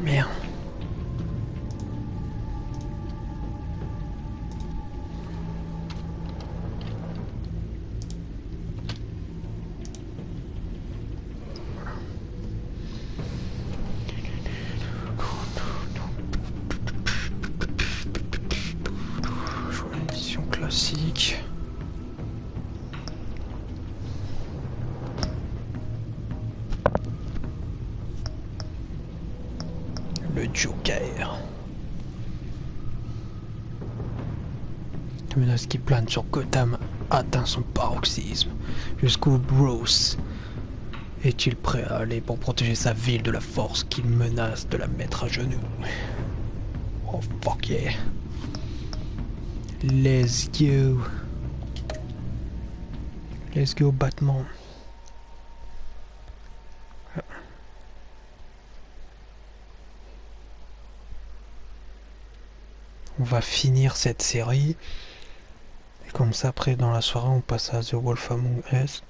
Merde. Édition classique. Le Joker. Le menace qui plane sur Gotham atteint son paroxysme. Jusqu'où Bruce est-il prêt à aller pour protéger sa ville de la force qui menace de la mettre à genoux? Oh fuck yeah. Let's go. Let's go Batman. On va finir cette série. Et comme ça, après, dans la soirée, on passe à The Wolf Among Us.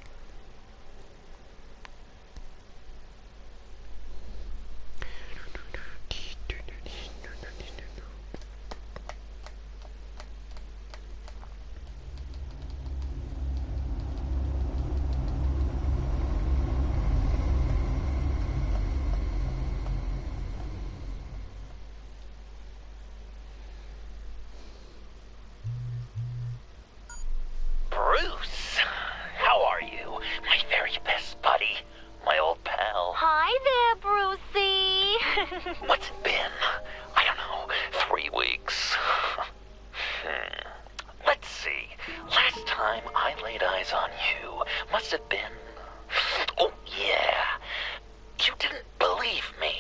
Bruce, how are you? My very best buddy, my old pal. Hi there, Brucey. What's it been? I don't know, 3 weeks. Let's see. Last time I laid eyes on you must have been... Oh, yeah. You didn't believe me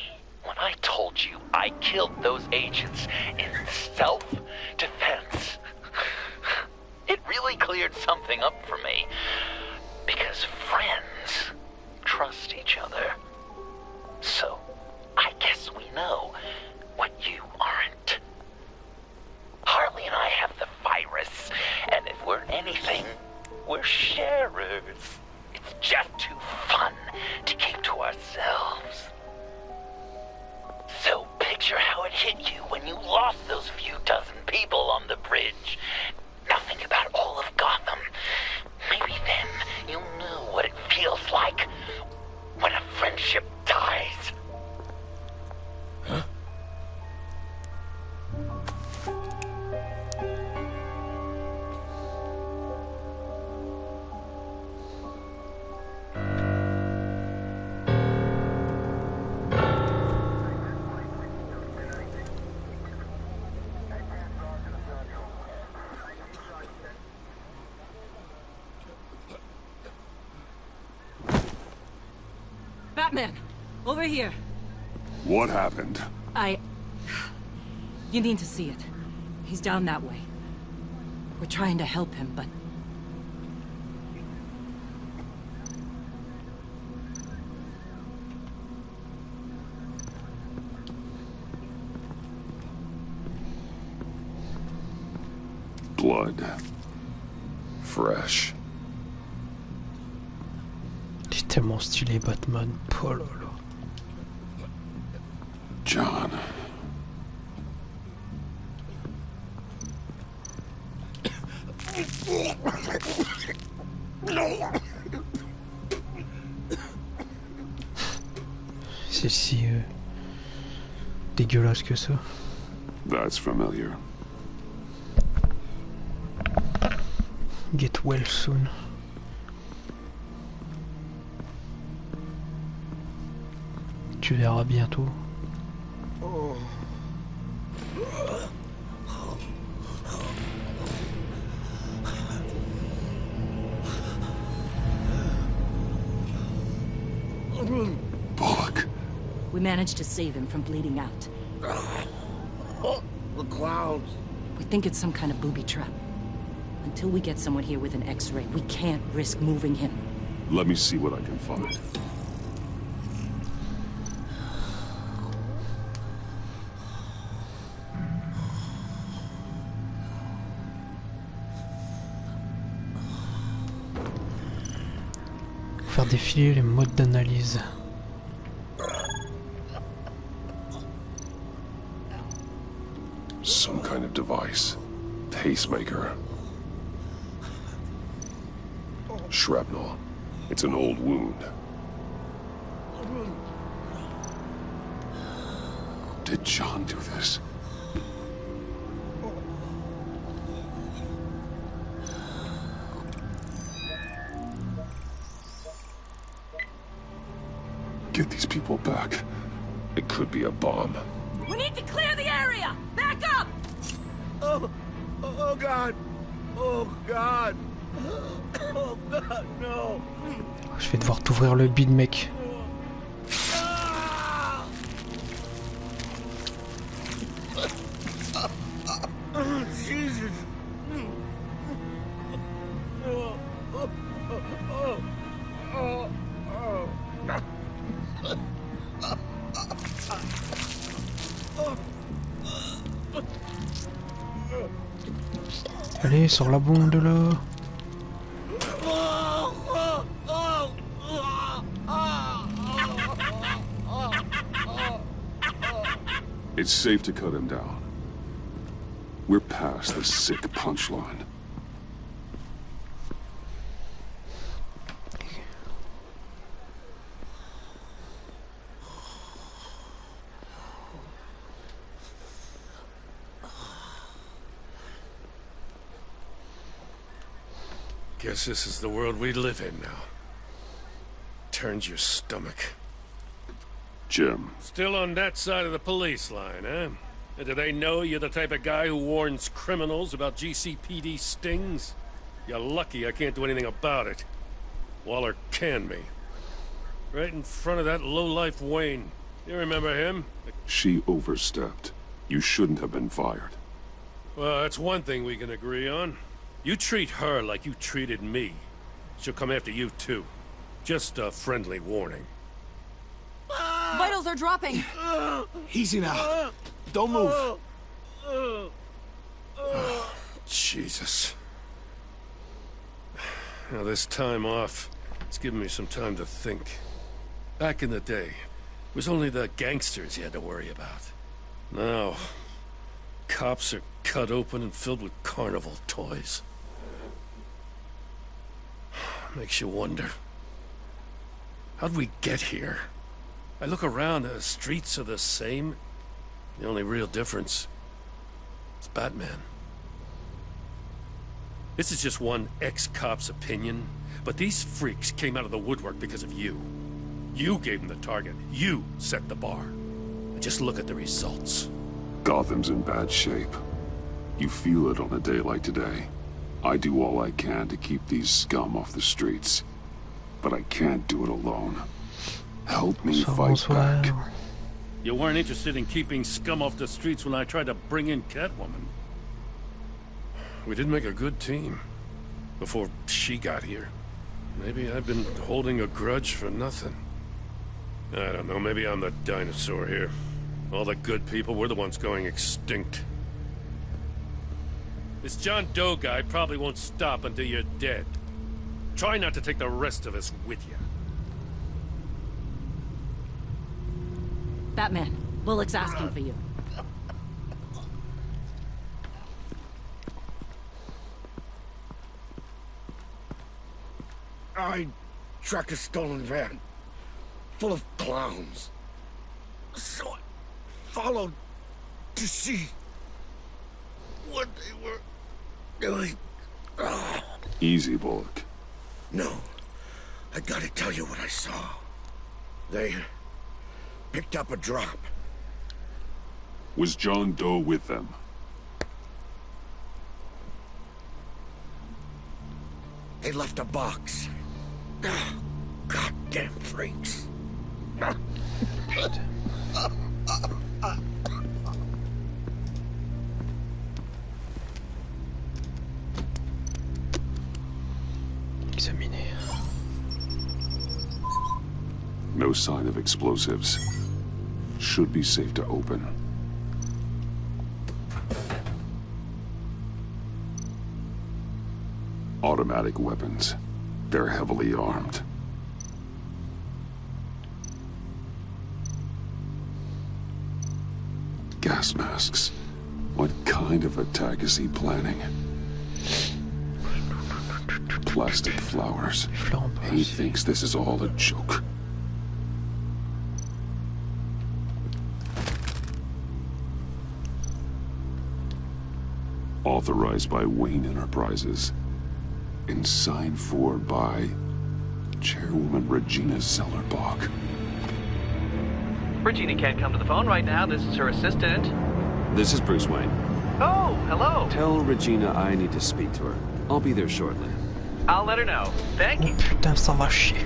when I told you I killed those agents in self-defense. It really cleared something up for me. Because friends trust each other. So, I guess we know what you aren't. Harley and I have the virus, and if we're anything, we're sharers. It's just too fun to keep to ourselves. So picture how it hit you when you lost those few dozen people on the bridge. Now think about all of Gotham. Maybe then you'll know what it feels like when a friendship dies. Huh? Batman! Over here! What happened? You need to see it. He's down that way. We're trying to help him, but... Blood. Fresh. C'est tellement stylé Batman. Oh là là. John. C'est si dégueulasse que ça. That's familiar. Get well soon. Tu verras bientôt. We managed to save him from bleeding out. The clouds. We think it's some kind of booby trap. Until we get someone here with an X-ray, we can't risk moving him. Let me see what I can find. Faire défiler les modes d'analyse. Some kind of device. Pacemaker. Shrapnel. It's an old wound. Did John do this? Get these people back. It could be a bomb. We need to clear the area! Back up! Oh God! Oh God! Oh God, no! Je vais devoir t'ouvrir le bide, mec. Oh, Jesus! Allez, sors la bombe là. It's safe to cut him down. We're past the sick punchline. Guess this is the world we live in now. Turns your stomach. Jim. Still on that side of the police line, eh? And do they know you're the type of guy who warns criminals about GCPD stings? You're lucky I can't do anything about it. Waller canned me. Right in front of that lowlife Wayne. You remember him? She overstepped. You shouldn't have been fired. Well, that's one thing we can agree on. You treat her like you treated me. She'll come after you, too. Just a friendly warning. Vitals are dropping! Easy now. Don't move. Jesus. Now, this time off, it's given me some time to think. Back in the day, it was only the gangsters you had to worry about. Now, cops are cut open and filled with carnival toys. Makes you wonder. How'd we get here? I look around, the streets are the same. The only real difference is Batman. This is just one ex-cop's opinion, but these freaks came out of the woodwork because of you. You gave them the target. You set the bar. And just look at the results. Gotham's in bad shape. You feel it on a day like today. I do all I can to keep these scum off the streets. But I can't do it alone. Help me fight back. You weren't interested in keeping scum off the streets when I tried to bring in Catwoman. We did make a good team. Before she got here. Maybe I've been holding a grudge for nothing. I don't know, maybe I'm the dinosaur here. All the good people, we're the ones going extinct. This John Doe guy probably won't stop until you're dead. Try not to take the rest of us with you. Batman, Bullock's asking for you. I tracked a stolen van full of clowns. So I followed to see what they were doing. Easy, Bullock. No, I gotta tell you what I saw. They picked up a drop. Was John Doe with them? They left a box. Goddamn freaks. examiner. No sign of explosives. Should be safe to open. Automatic weapons. They're heavily armed. Gas masks. What kind of attack is he planning? Plastic flowers. He thinks this is all a joke. Authorized by Wayne Enterprises. And signed for by Chairwoman Regina Zellerbach. Regina can't come to the phone right now. This is her assistant. This is Bruce Wayne. Oh, hello. Tell Regina I need to speak to her. I'll be there shortly. I'll let her know. Thank you. Putain, ça va chier.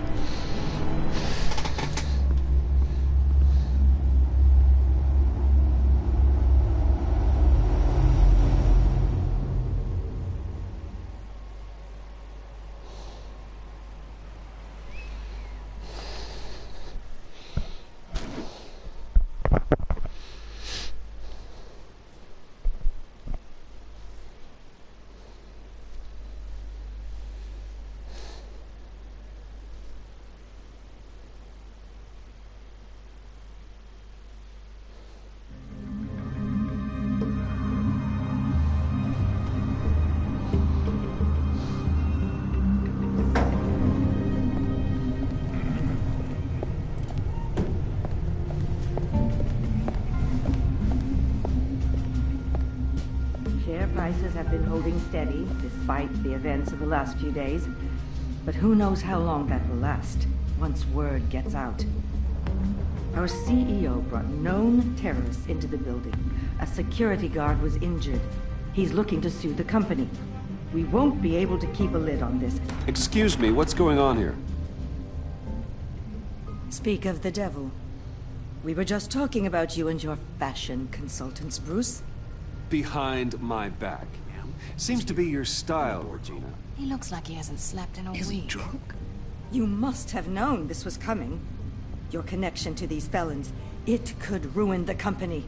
Share prices have been holding steady despite the events of the last few days. But who knows how long that will last once word gets out. Our CEO brought known terrorists into the building. A security guard was injured. He's looking to sue the company. We won't be able to keep a lid on this. Excuse me, what's going on here? Speak of the devil. We were just talking about you and your fashion consultants, Bruce. Behind my back, ma'am. Seems to be your style, Regina. He looks like he hasn't slept in a week. Is he drunk? You must have known this was coming. Your connection to these felons, it could ruin the company.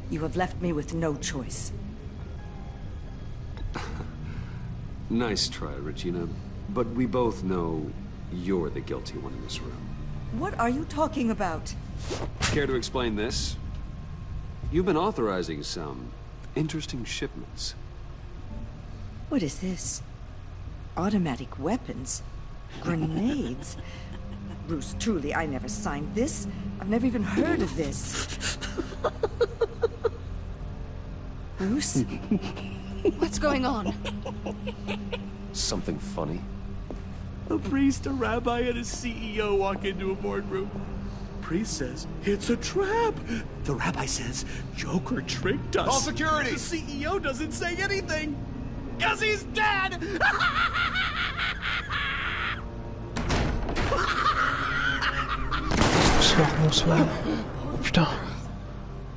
You have left me with no choice. Nice try, Regina. But we both know you're the guilty one in this room. What are you talking about? Care to explain this? You've been authorizing some interesting shipments. What is this? Automatic weapons? Grenades? Bruce, truly, I never signed this. I've never even heard of this. Bruce? What's going on? Something funny? A priest, a rabbi, and a CEO walk into a boardroom. Priest says, it's a trap. The rabbi says, Joker tricked us. Call security. The CEO doesn't say anything. 'Cause he's dead! Bonsoir, bonsoir. Oh putain.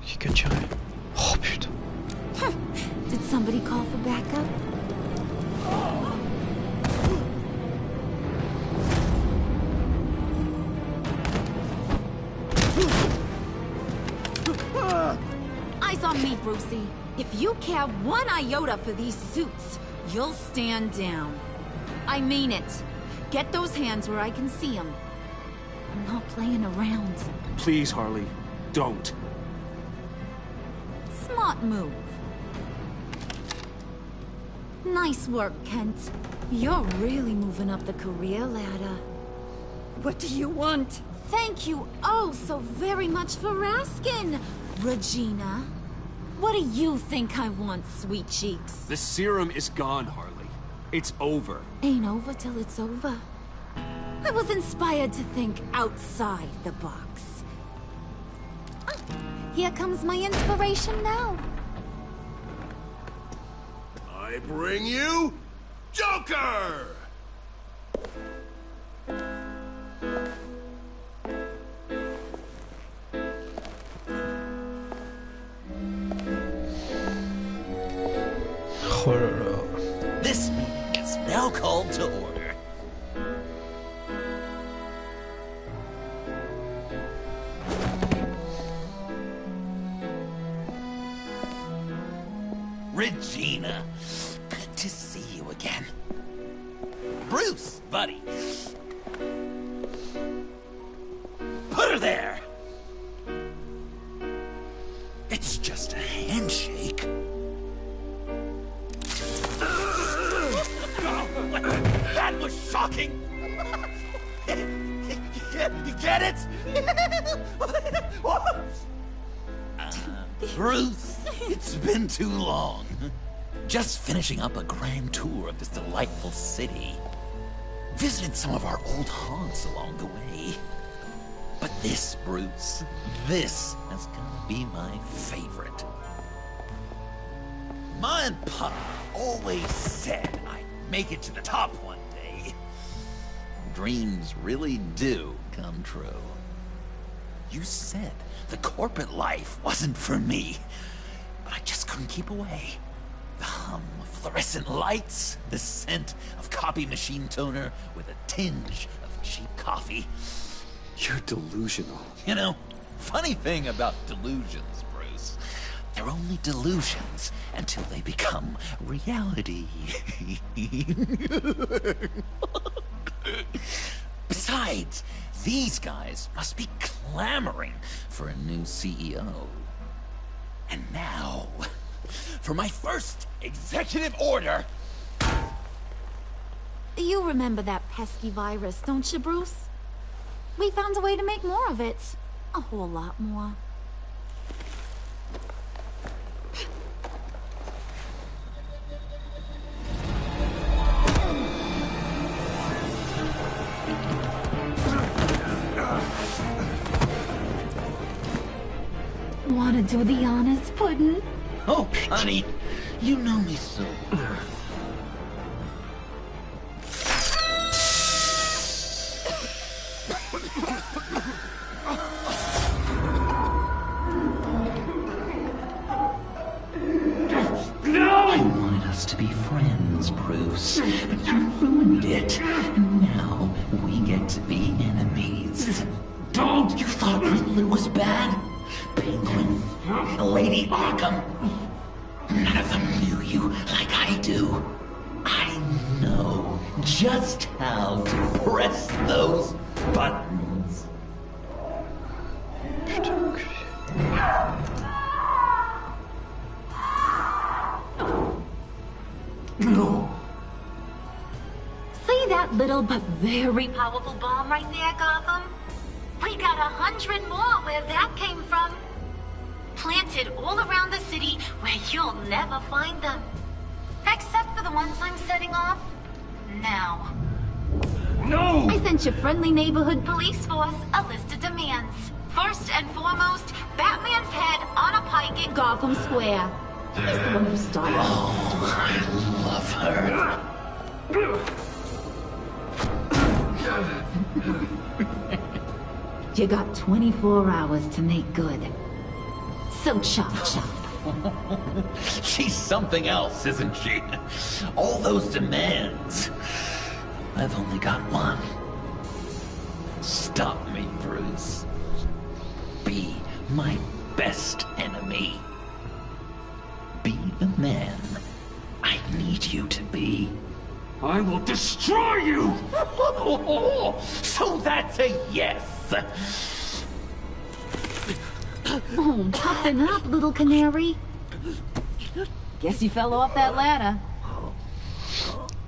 Qui a tiré? Oh putain. Did somebody call for backup? Eyes on me, Brucey. If you care one iota for these suits, you'll stand down. I mean it. Get those hands where I can see them. I'm not playing around. Please, Harley, don't. Smart move. Nice work, Kent. You're really moving up the career ladder. What do you want? Thank you oh so very much for asking, Regina. What do you think I want, sweet cheeks? The serum is gone, Harley. It's over. Ain't over till it's over. I was inspired to think outside the box. Ah, here comes my inspiration now. I bring you Joker! Oh là là. This meeting is is now called to order. Regina, good to see you again. Bruce, buddy. Put her there! It's just a handshake. That was shocking! You get it? Bruce, it's been too long. Just finishing up a grand tour of this delightful city. Visited some of our old haunts along the way. But this, Bruce, this is gonna be my favorite. Ma and Pa always said I'd make it to the top one day. Dreams really do come true. You said the corporate life wasn't for me, but I just couldn't keep away. The hum of fluorescent lights, the scent of copy machine toner with a tinge of cheap coffee. You're delusional. You know, funny thing about delusions, Bruce. They're only delusions until they become reality. Besides, these guys must be clamoring for a new CEO. And now, for my first executive order. You remember that pesky virus, don't you, Bruce? We found a way to make more of it. A whole lot more. Wanna do the honors, Puddin'? Oh, honey, you know me so. I wanted us to be friends, Bruce, but you ruined it. And now we get to be enemies. Don't! You thought Riddler was bad? Penguin, Lady Arkham. None of them knew you like I do. I know just how to press those buttons. See that little but very powerful bomb right there, Gotham? We got 100 more where that came from. Planted all around the city where you'll never find them. Except for the ones I'm setting off now. No! I sent your friendly neighborhood police force a list of demands. First and foremost, Batman's head on a pike in Gotham Square. He's the one who started. Oh, I love her. You got 24 hours to make good. So chop chop. She's something else, isn't she? All those demands. I've only got one. Stop me, Bruce. Be my best enemy. Be the man I need you to be. I will destroy you! So that's a yes. Oh, toughen up, little canary. Guess you fell off that ladder.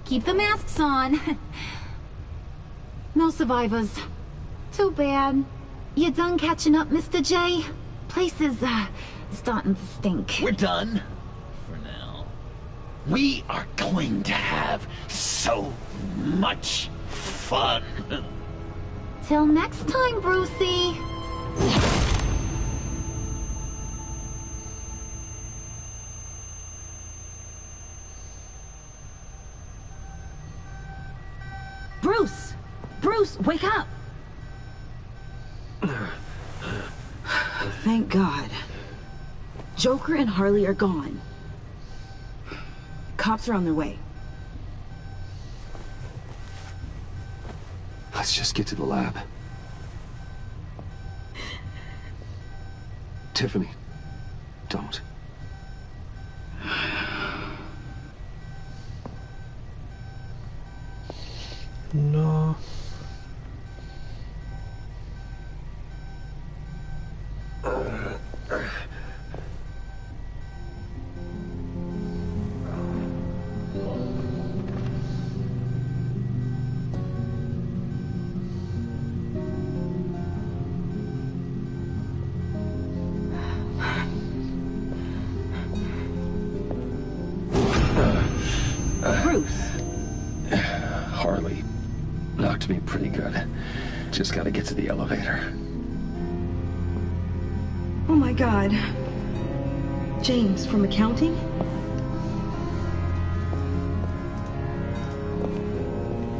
Keep the masks on. No survivors. Too bad. You done catching up, Mr. J? Place is, starting to stink. We're done. For now. We are going to have so much fun. Till next time, Brucey. Bruce! Bruce, wake up! Thank God. Joker and Harley are gone. Cops are on their way. Let's just get to the lab. Tiffany, don't. No. Harley knocked me pretty good. Just gotta get to the elevator. Oh my God. James from accounting?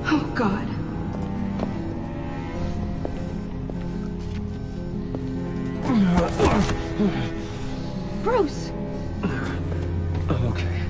Oh God. Bruce! I'm okay.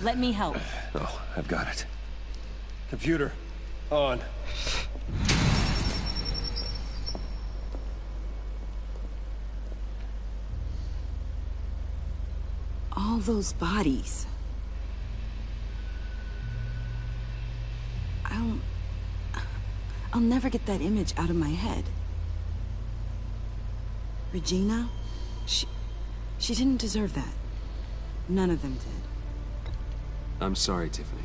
Let me help. Oh, I've got it. Computer, on. All those bodies. I'll never get that image out of my head. Regina, she didn't deserve that. None of them did. I'm sorry, Tiffany.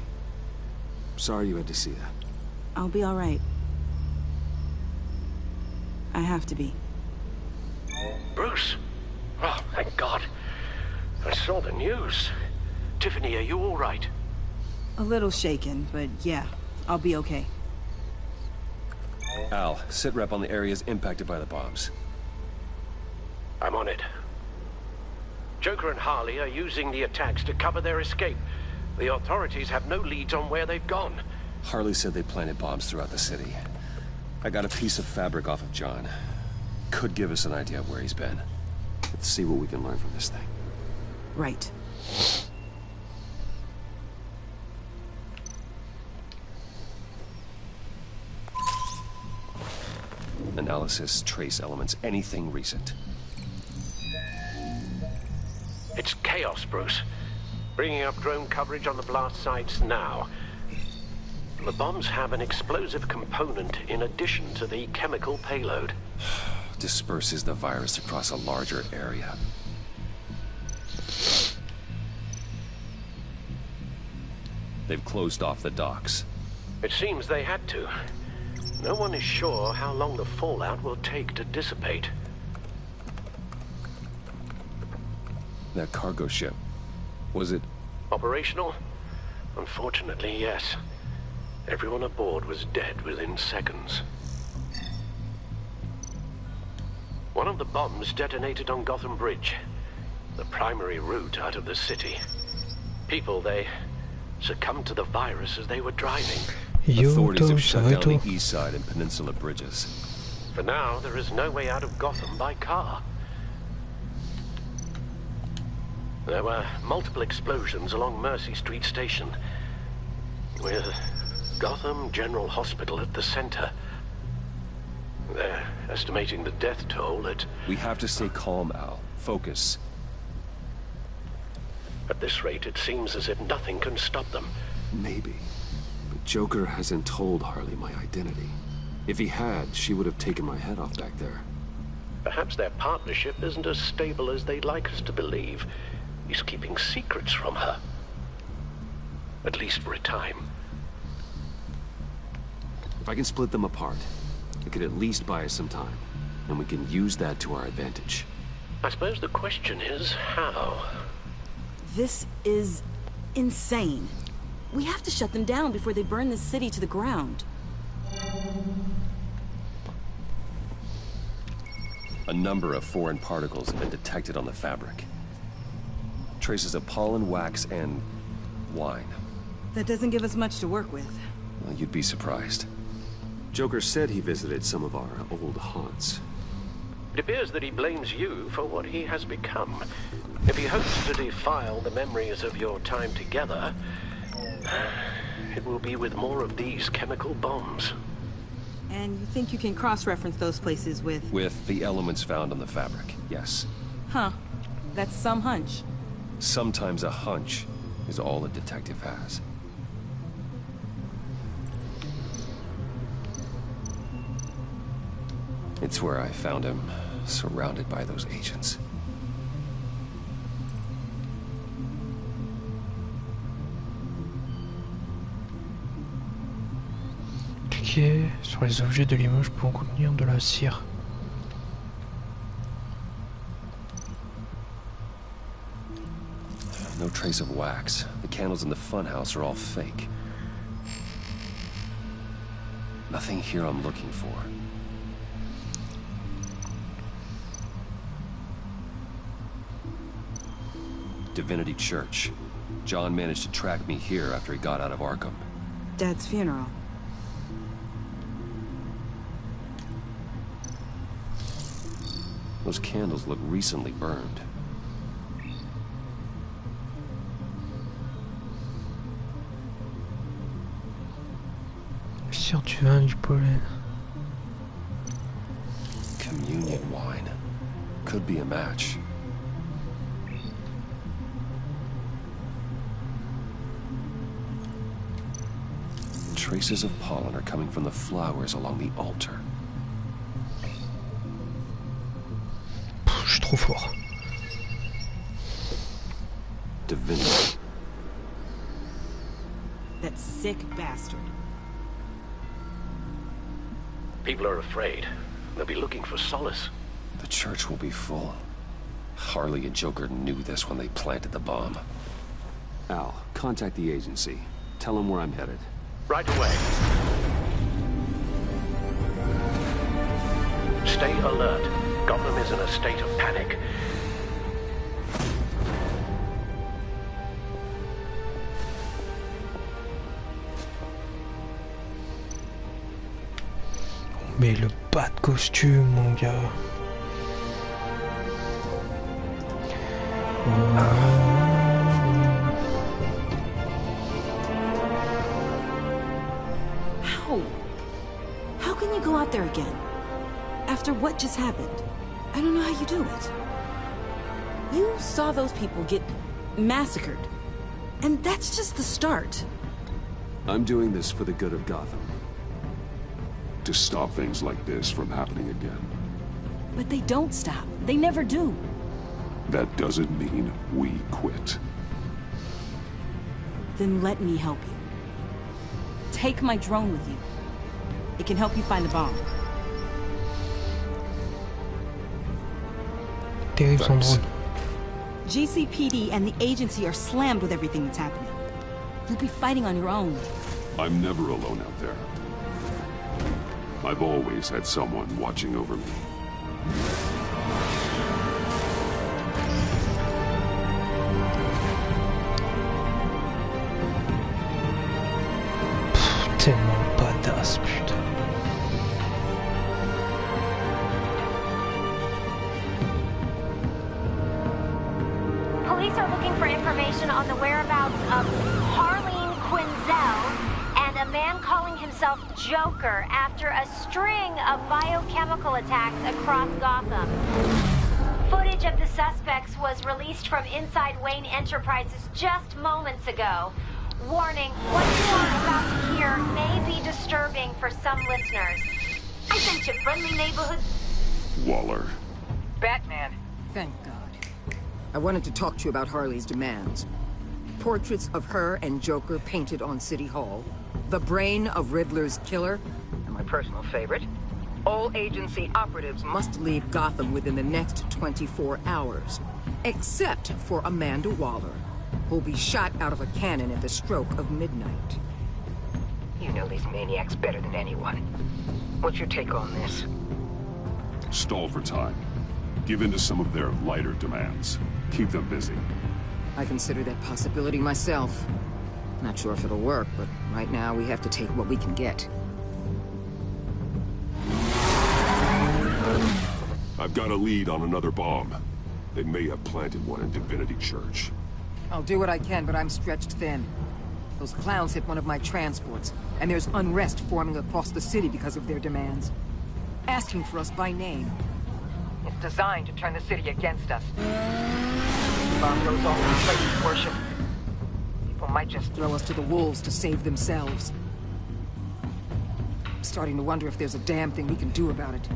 Sorry you had to see that. I'll be all right. I have to be. Bruce? Oh, thank God. I saw the news. Tiffany, are you all right? A little shaken, but yeah, I'll be okay. Al, sit rep on the areas impacted by the bombs. I'm on it. Joker and Harley are using the attacks to cover their escape. The authorities have no leads on where they've gone. Harley said they planted bombs throughout the city. I got a piece of fabric off of John. Could give us an idea of where he's been. Let's see what we can learn from this thing. Right. Analysis, trace elements, anything recent. It's chaos, Bruce. Bringing up drone coverage on the blast sites now. The bombs have an explosive component in addition to the chemical payload. Disperses the virus across a larger area. They've closed off the docks. It seems they had to. No one is sure how long the fallout will take to dissipate. That cargo ship, was it... Operational? Unfortunately, yes. Everyone aboard was dead within seconds. One of the bombs detonated on Gotham Bridge, the primary route out of the city. People, they succumbed to the virus as they were driving. Authorities have shut down the east side and peninsula bridges. For now, there is no way out of Gotham by car. There were multiple explosions along Mercy Street Station, with Gotham General Hospital at the center. They're estimating the death toll at... We have to stay calm, Al. Focus. At this rate, it seems as if nothing can stop them. Maybe. But Joker hasn't told Harley my identity. If he had, she would have taken my head off back there. Perhaps their partnership isn't as stable as they'd like us to believe. He's keeping secrets from her. At least for a time. If I can split them apart, it could at least buy us some time. And we can use that to our advantage. I suppose the question is, how? This is insane. We have to shut them down before they burn this city to the ground. A number of foreign particles have been detected on the fabric. Traces of pollen, wax, and wine. That doesn't give us much to work with. Well, you'd be surprised. Joker said he visited some of our old haunts. It appears that he blames you for what he has become. If he hopes to defile the memories of your time together, it will be with more of these chemical bombs. And you think you can cross-reference those places with... With the elements found on the fabric, yes. Huh. That's some hunch. Sometimes a hunch is all a detective has. It's where I found him, surrounded by those agents. Cliquez sur les objets de l'image pouvant contenir de la cire. No trace of wax. The candles in the funhouse are all fake. Nothing here I'm looking for. Divinity Church. John managed to track me here after he got out of Arkham. Dad's funeral. Those candles look recently burned. Cire du vin, du pollen. Communion wine. Could be a match. Traces of pollen are coming from the flowers along the altar. Je suis trop fort. Divinity. That sick bastard. People are afraid. They'll be looking for solace. The church will be full. Harley and Joker knew this when they planted the bomb. Al, contact the agency. Tell them where I'm headed. Right away. Stay alert. Gotham is in a state of panic. Mais le bas de costume, mon gars. How can you go out there again? After what just happened? I don't know how you do it. You saw those people get massacred. And that's just the start. I'm doing this for the good of Gotham. To stop things like this from happening again. But they don't stop. They never do. That doesn't mean we quit. Then let me help you. Take my drone with you. It can help you find the bomb. Terrible son drone. GCPD and the agency are slammed with everything that's happening. You'll be fighting on your own. I'm never alone out there. I've always had someone watching over me. Tellement badass, putain. Police are looking for information on the whereabouts of Harleen Quinzel and a man calling himself Joker after a string of biochemical attacks across Gotham. Footage of the suspects was released from inside Wayne Enterprises just moments ago. Warning, what you are about to hear may be disturbing for some listeners. I sent you friendly neighborhood... Waller. Batman. Thank God. I wanted to talk to you about Harley's demands. Portraits of her and Joker painted on City Hall. The brain of Riddler's killer. And my personal favorite. All agency operatives must leave Gotham within the next 24 hours. Except for Amanda Waller, who'll be shot out of a cannon at the stroke of midnight. You know these maniacs better than anyone. What's your take on this? Stall for time. Give in to some of their lighter demands. Keep them busy. I consider that possibility myself. Not sure if it'll work, but right now we have to take what we can get. I've got a lead on another bomb. They may have planted one in Divinity Church. I'll do what I can, but I'm stretched thin. Those clowns hit one of my transports, and there's unrest forming across the city because of their demands. Asking for us by name. It's designed to turn the city against us. Bomb goes off in places of worship. People might just throw us to the wolves to save themselves. I'm starting to wonder if there's a damn thing we can do about it.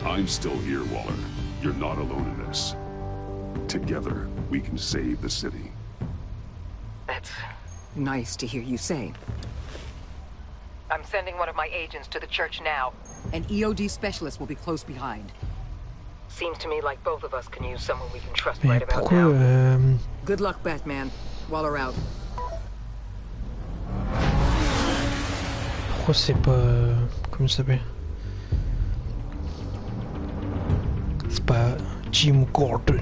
I'm still here, Waller. You're not alone in this. Together, we can save the city. That's nice to hear you say. I'm sending one of my agents to the church now. An EOD specialist will be close behind. Seems to me like both of us can use someone we can trust right about now. Good luck, Batman. Waller out. Pourquoi c'est pas... Comment ça s'appelle? C'est pas Jim Gordon.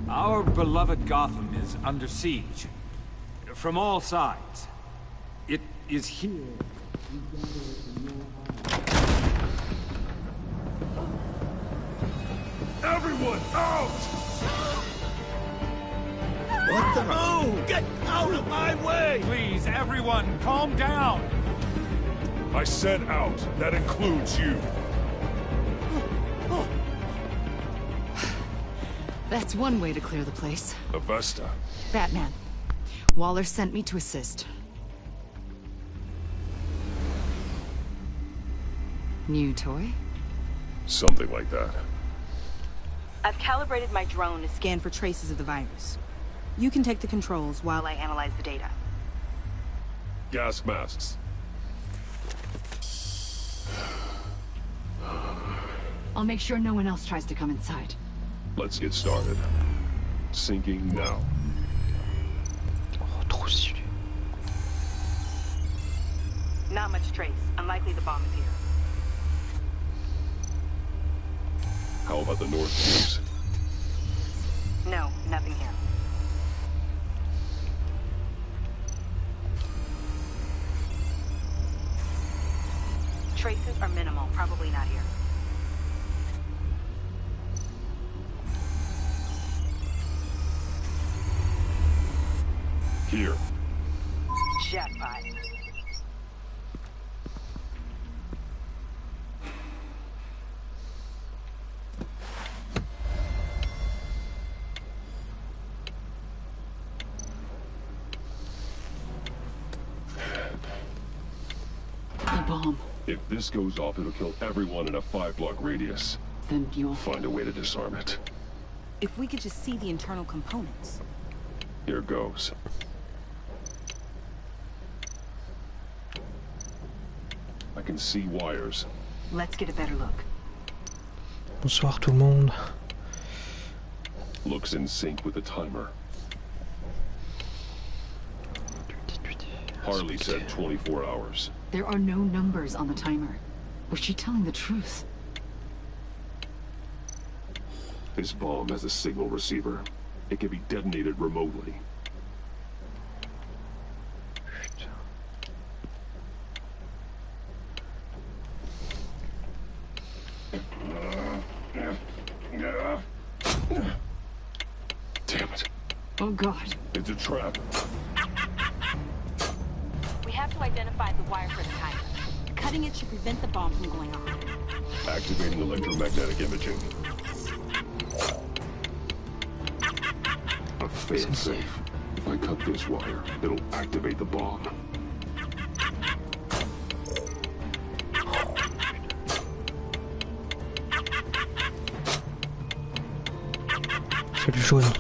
Our beloved Gotham is under siege. From all sides. It is here. Everyone out! What the? Oh! Get out of my way! Please, everyone, calm down! I said out. That includes you. That's one way to clear the place. Avesta. Batman. Waller sent me to assist. New toy? Something like that. I've calibrated my drone to scan for traces of the virus. You can take the controls while I analyze the data. Gas masks. I'll make sure no one else tries to come inside. Let's get started. Syncing now. Oh, trop stylé. Not much trace. Unlikely the bomb is here. How about the North Keys? No, nothing here. Traces are minimal. Probably not here. Here. Jackpot. The bomb. If this goes off, it'll kill everyone in a 5-block radius. Then you'll find a way to disarm it. If we could just see the internal components. Here goes. I can see wires. Let's get a better look. Bonsoir tout le monde. Looks in sync with the timer. Harley said 24 hours. There are no numbers on the timer. Was she telling the truth? This bomb has a signal receiver. It can be detonated remotely. Damn it. Oh God. It's a trap. We have to identify the wire for the timer. Cutting it should prevent the bomb from going off. Activating electromagnetic imaging. A fail-safe. If I cut this wire, it'll activate the bomb. C'est le jaune.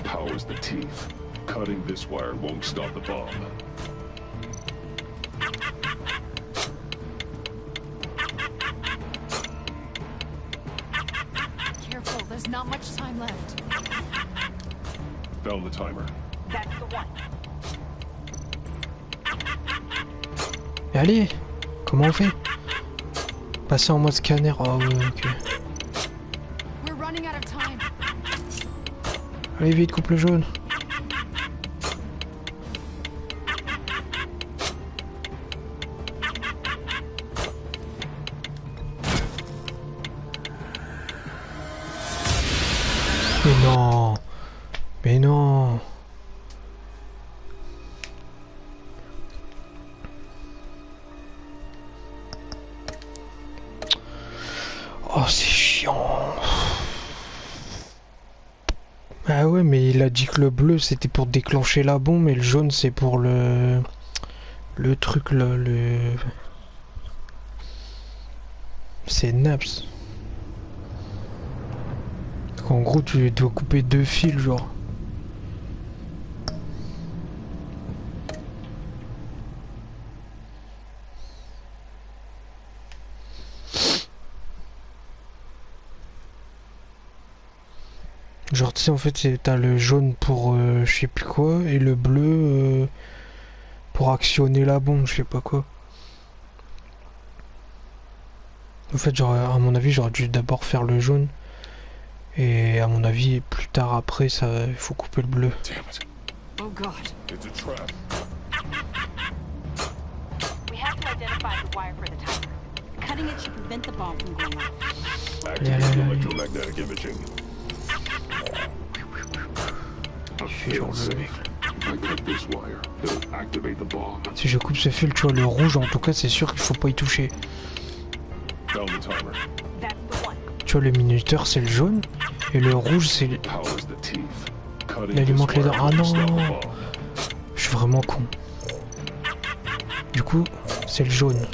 Powers the teeth. Cutting this wire won't stop the bomb. Careful, there's not much time left. Found the timer. That's the one. Et allez, comment on fait? Passer en mode scanner. Oh ouais, ok. We're running out of time. Allez vite, coupe le jaune. Mais non. Mais non. Oh, c'est chiant. Ah ouais, mais il a dit que le bleu c'était pour déclencher la bombe et le jaune c'est pour le truc là, c'est Naps. Donc en gros tu dois couper deux fils genre. Genre tu sais en fait t'as le jaune pour je sais plus quoi et le bleu pour actionner la bombe, je sais pas quoi. En fait genre à mon avis j'aurais dû d'abord faire le jaune et à mon avis plus tard après ça il faut couper le bleu. Oh God. It's a trap. We have to identify the wire for the timer. Cutting it should prevent the bomb from going off. Activating electromagnetic imaging. Si je coupe ce fil, tu vois le rouge en tout cas c'est sûr qu'il faut pas y toucher. Tu vois le minuteur c'est le jaune et le rouge c'est le... Il alimente les dents. Ah non, je suis vraiment con. Du coup c'est le jaune.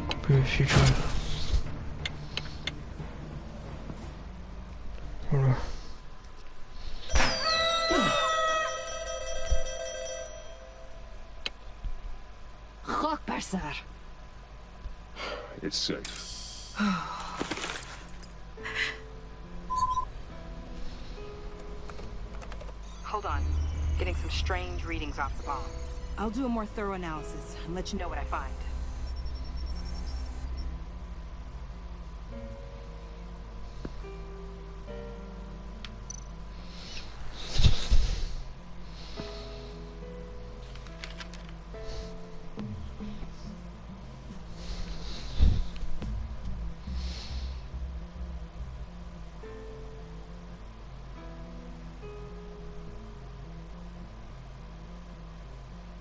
Couper le fil jaune. Voilà. It's safe. Hold on. Getting some strange readings off the bomb. I'll do a more thorough analysis and let you know what I find.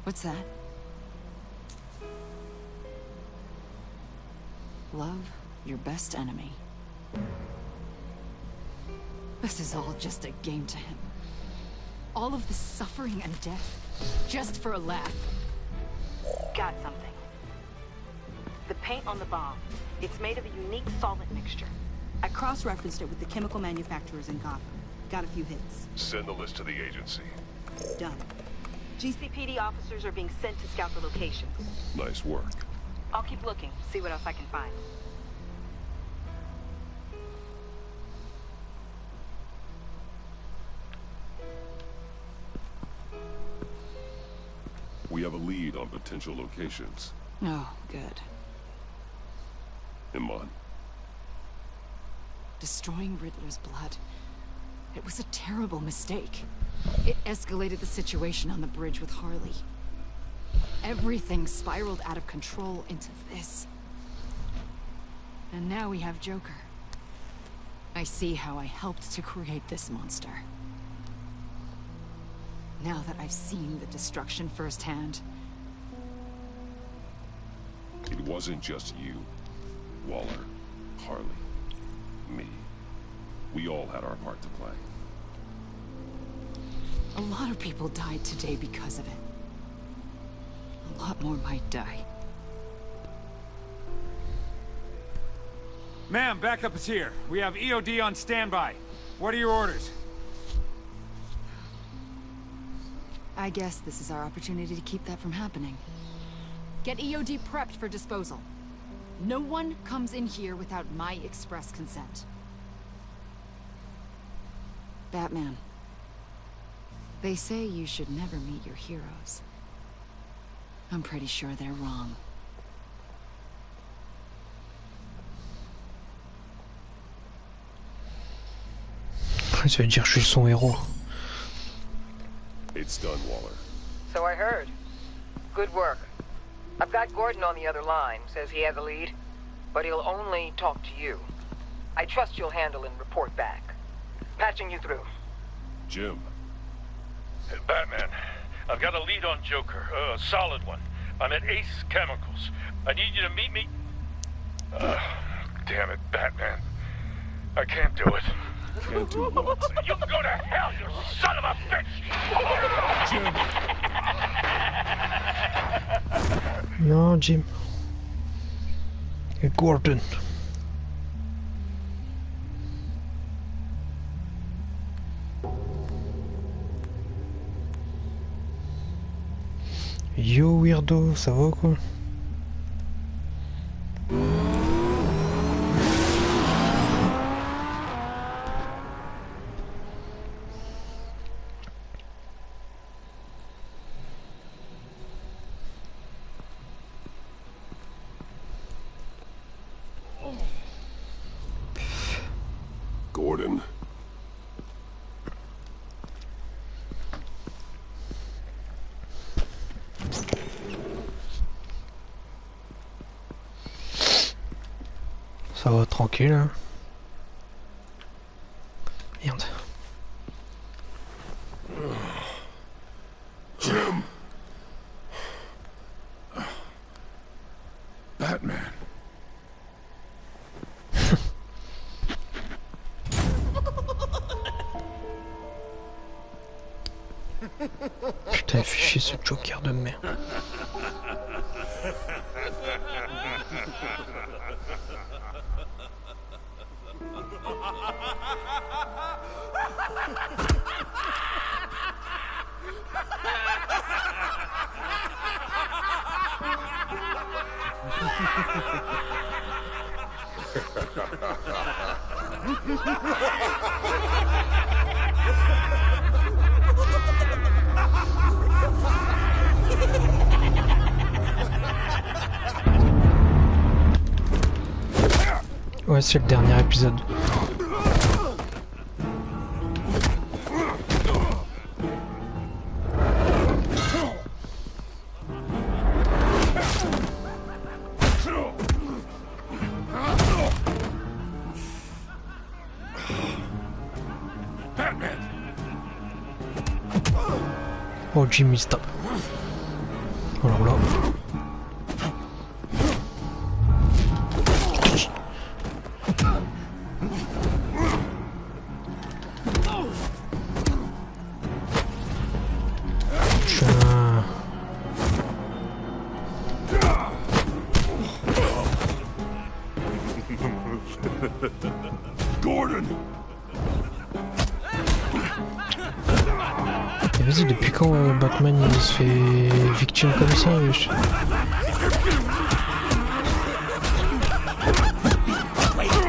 What's that? Love your best enemy. This is all just a game to him. All of this suffering and death, just for a laugh. Got something. The paint on the bomb. It's made of a unique solvent mixture. I cross-referenced it with the chemical manufacturers in Gotham. Got a few hits. Send the list to the agency. Done. GCPD officers are being sent to scout the locations. Nice work. I'll keep looking, see what else I can find. We have a lead on potential locations. Oh, good. Iman. Destroying Riddler's blood. It was a terrible mistake. It escalated the situation on the bridge with Harley. Everything spiraled out of control into this. And now we have Joker. I see how I helped to create this monster. Now that I've seen the destruction firsthand. It wasn't just you, Waller, Harley, me. We all had our part to play. A lot of people died today because of it. A lot more might die. Ma'am, backup is here. We have EOD on standby. What are your orders? I guess this is our opportunity to keep that from happening. Get EOD prepped for disposal. No one comes in here without my express consent. Batman. They say you should never meet your heroes. I'm pretty sure they're wrong. Ça veut dire je suis son héros. It's done, Waller. So I heard. Good work. I've got Gordon on the other line. Says he has a lead, but he'll only talk to you. I trust you'll handle and report back. Patching you through. Jim. Hey, Batman, I've got a lead on Joker, a solid one. I'm at Ace Chemicals. I need you to meet me. Damn it, Batman. I can't do it. Can't do what? You can go to hell, you son of a bitch! Jim. Non, Jim. Et Gordon. Yo weirdo, ça va quoi? Gordon. Ça va tranquille hein. Merde. Jim. Batman. Putain, fais chier ce Joker de merde. Ouais, c'est le dernier épisode. Oh, Jimmy, stop. Oh là là. Gordon. Et vas-y, depuis quand Batman il se fait victime comme ça, wesh?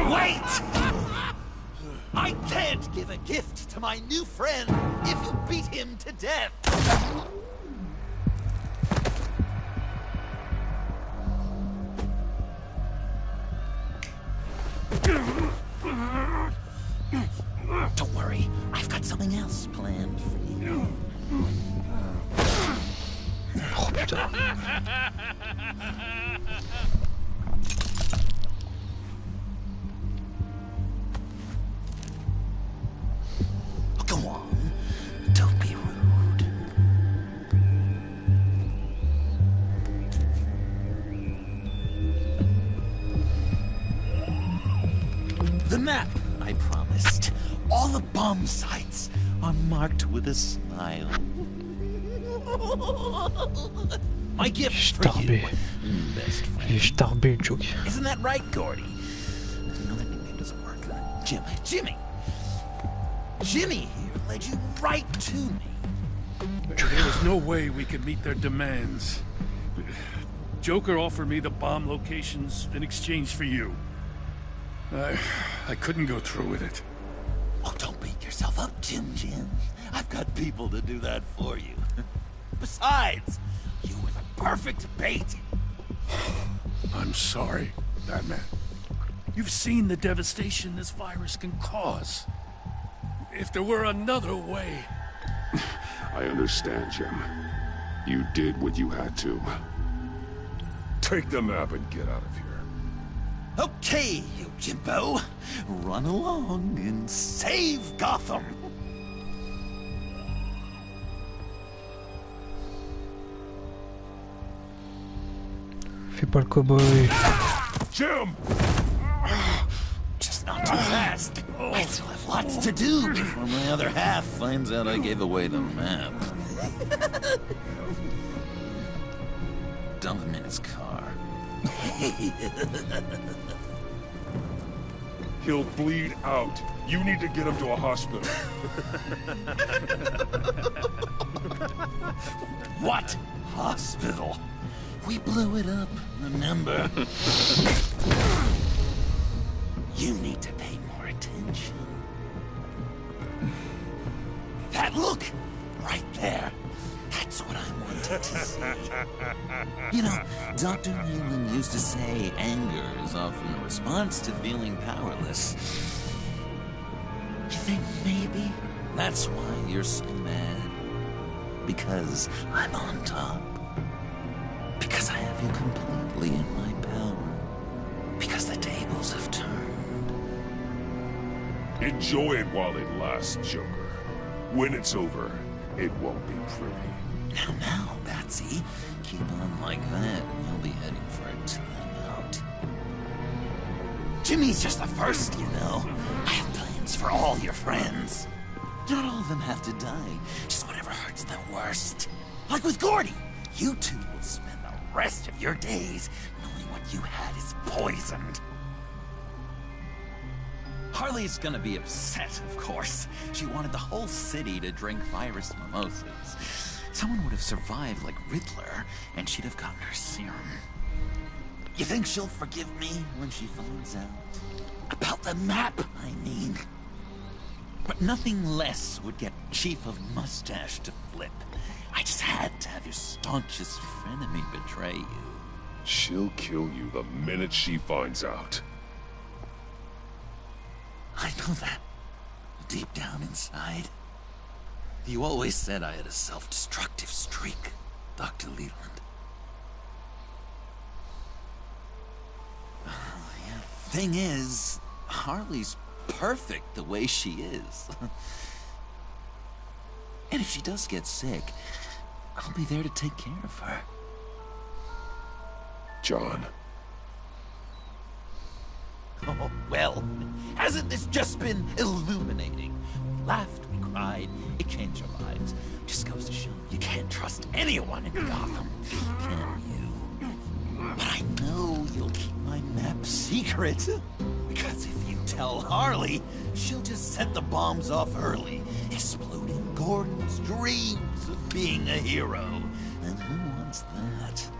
Wait! I can't give a gift to my new friend if you beat him to death. Don't worry, I've got something else planned for you. Oh putain. Go on. Don't be rude. The map, I promised. All the bomb sites are marked with a smile. My gift for you, best friend. Isn't that right, Gordy? No, that nickname doesn't work. Jimmy. Jimmy here led you right to me. There was no way we could meet their demands. Joker offered me the bomb locations in exchange for you. I couldn't go through with it. Oh, don't beat yourself up, Jim. I've got people to do that for you. Besides, you were the perfect bait. I'm sorry, Batman. You've seen the devastation this virus can cause. If there were another way... I understand, Jim. You did what you had to. Take the map and get out of here. Okay, you Jimbo. Run along and save Gotham. Fais pas le cowboy. Jim! Just not too fast. I still have lots to do before my other half finds out I gave away the map. Dump him in his car. He'll bleed out. You need to get him to a hospital. What hospital? We blew it up, remember? You need to pay more attention. That look! Right there. That's what I wanted to see. You know, Dr. Leland used to say anger is often a response to feeling powerless. You think maybe that's why you're so mad? Because I'm on top? Because I have you completely in my power? Because the tables have turned? Enjoy it while it lasts, Joker. When it's over, it won't be pretty. Now, Batsy. Keep on like that, and you'll be heading for a timeout. Jimmy's just the first, you know. I have plans for all your friends. Not all of them have to die, just whatever hurts them worst. Like with Gordy, you two will spend the rest of your days knowing what you had is poisoned. Harley's gonna be upset, of course. She wanted the whole city to drink virus mimosas. Someone would have survived like Riddler, and she'd have gotten her serum. You think she'll forgive me when she finds out? About the map, I mean. But nothing less would get Chief of Mustache to flip. I just had to have your staunchest frenemy betray you. She'll kill you the minute she finds out. I know that. Deep down inside. You always said I had a self-destructive streak, Dr. Leland. Thing is, Harley's perfect the way she is. And if she does get sick, I'll be there to take care of her. John. Oh, well, hasn't this just been illuminating? We laughed, we cried, it changed our lives. Just goes to show you can't trust anyone in Gotham, can you? But I know you'll keep my map secret. Because if you tell Harley, she'll just set the bombs off early, exploding Gordon's dreams of being a hero. And who wants that?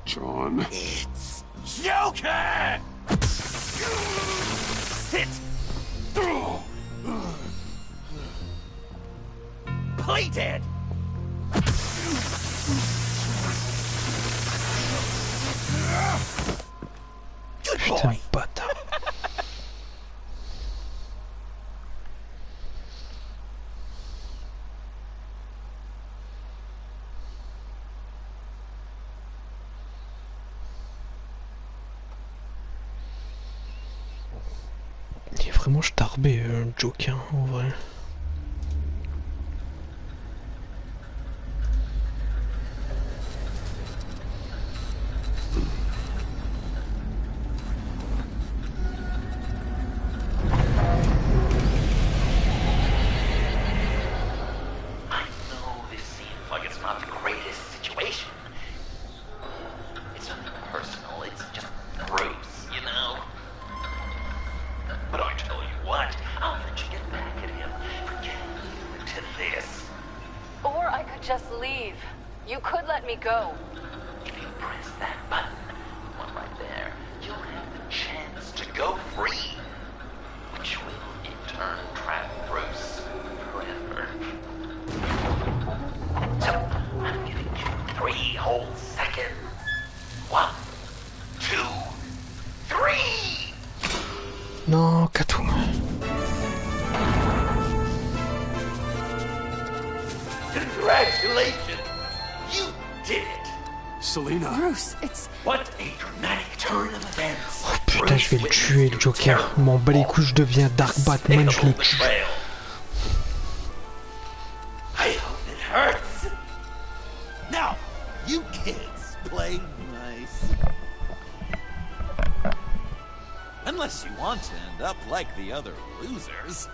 John. It's Joker! Sit! Play dead! Good boy! vraiment starbé Joker en vrai. Just leave. You could let me go. If you press that button, one right there, you'll have the chance to go free, which will in turn trap Bruce forever. So, I'm giving you 3 whole seconds. 1, 2, 3! Non, Catwoman. Congratulations! You did it! Selena. Bruce, it's... What a dramatic turn of events! Oh putain, je vais le tuer, le Joker. Je m'en bats les couilles, je deviens Dark Batman, je le tue. I hope it hurts! Now, you kids play nice. Unless you want to end up like the other losers.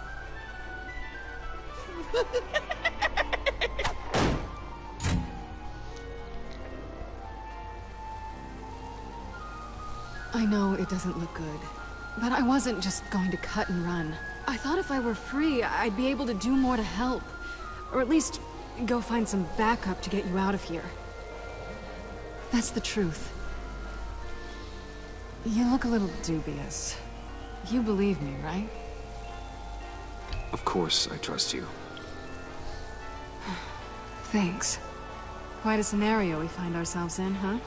I know it doesn't look good, but I wasn't just going to cut and run. I thought if I were free, I'd be able to do more to help. Or at least go find some backup to get you out of here. That's the truth. You look a little dubious. You believe me, right? Of course, I trust you. Thanks. Quite a scenario we find ourselves in, huh?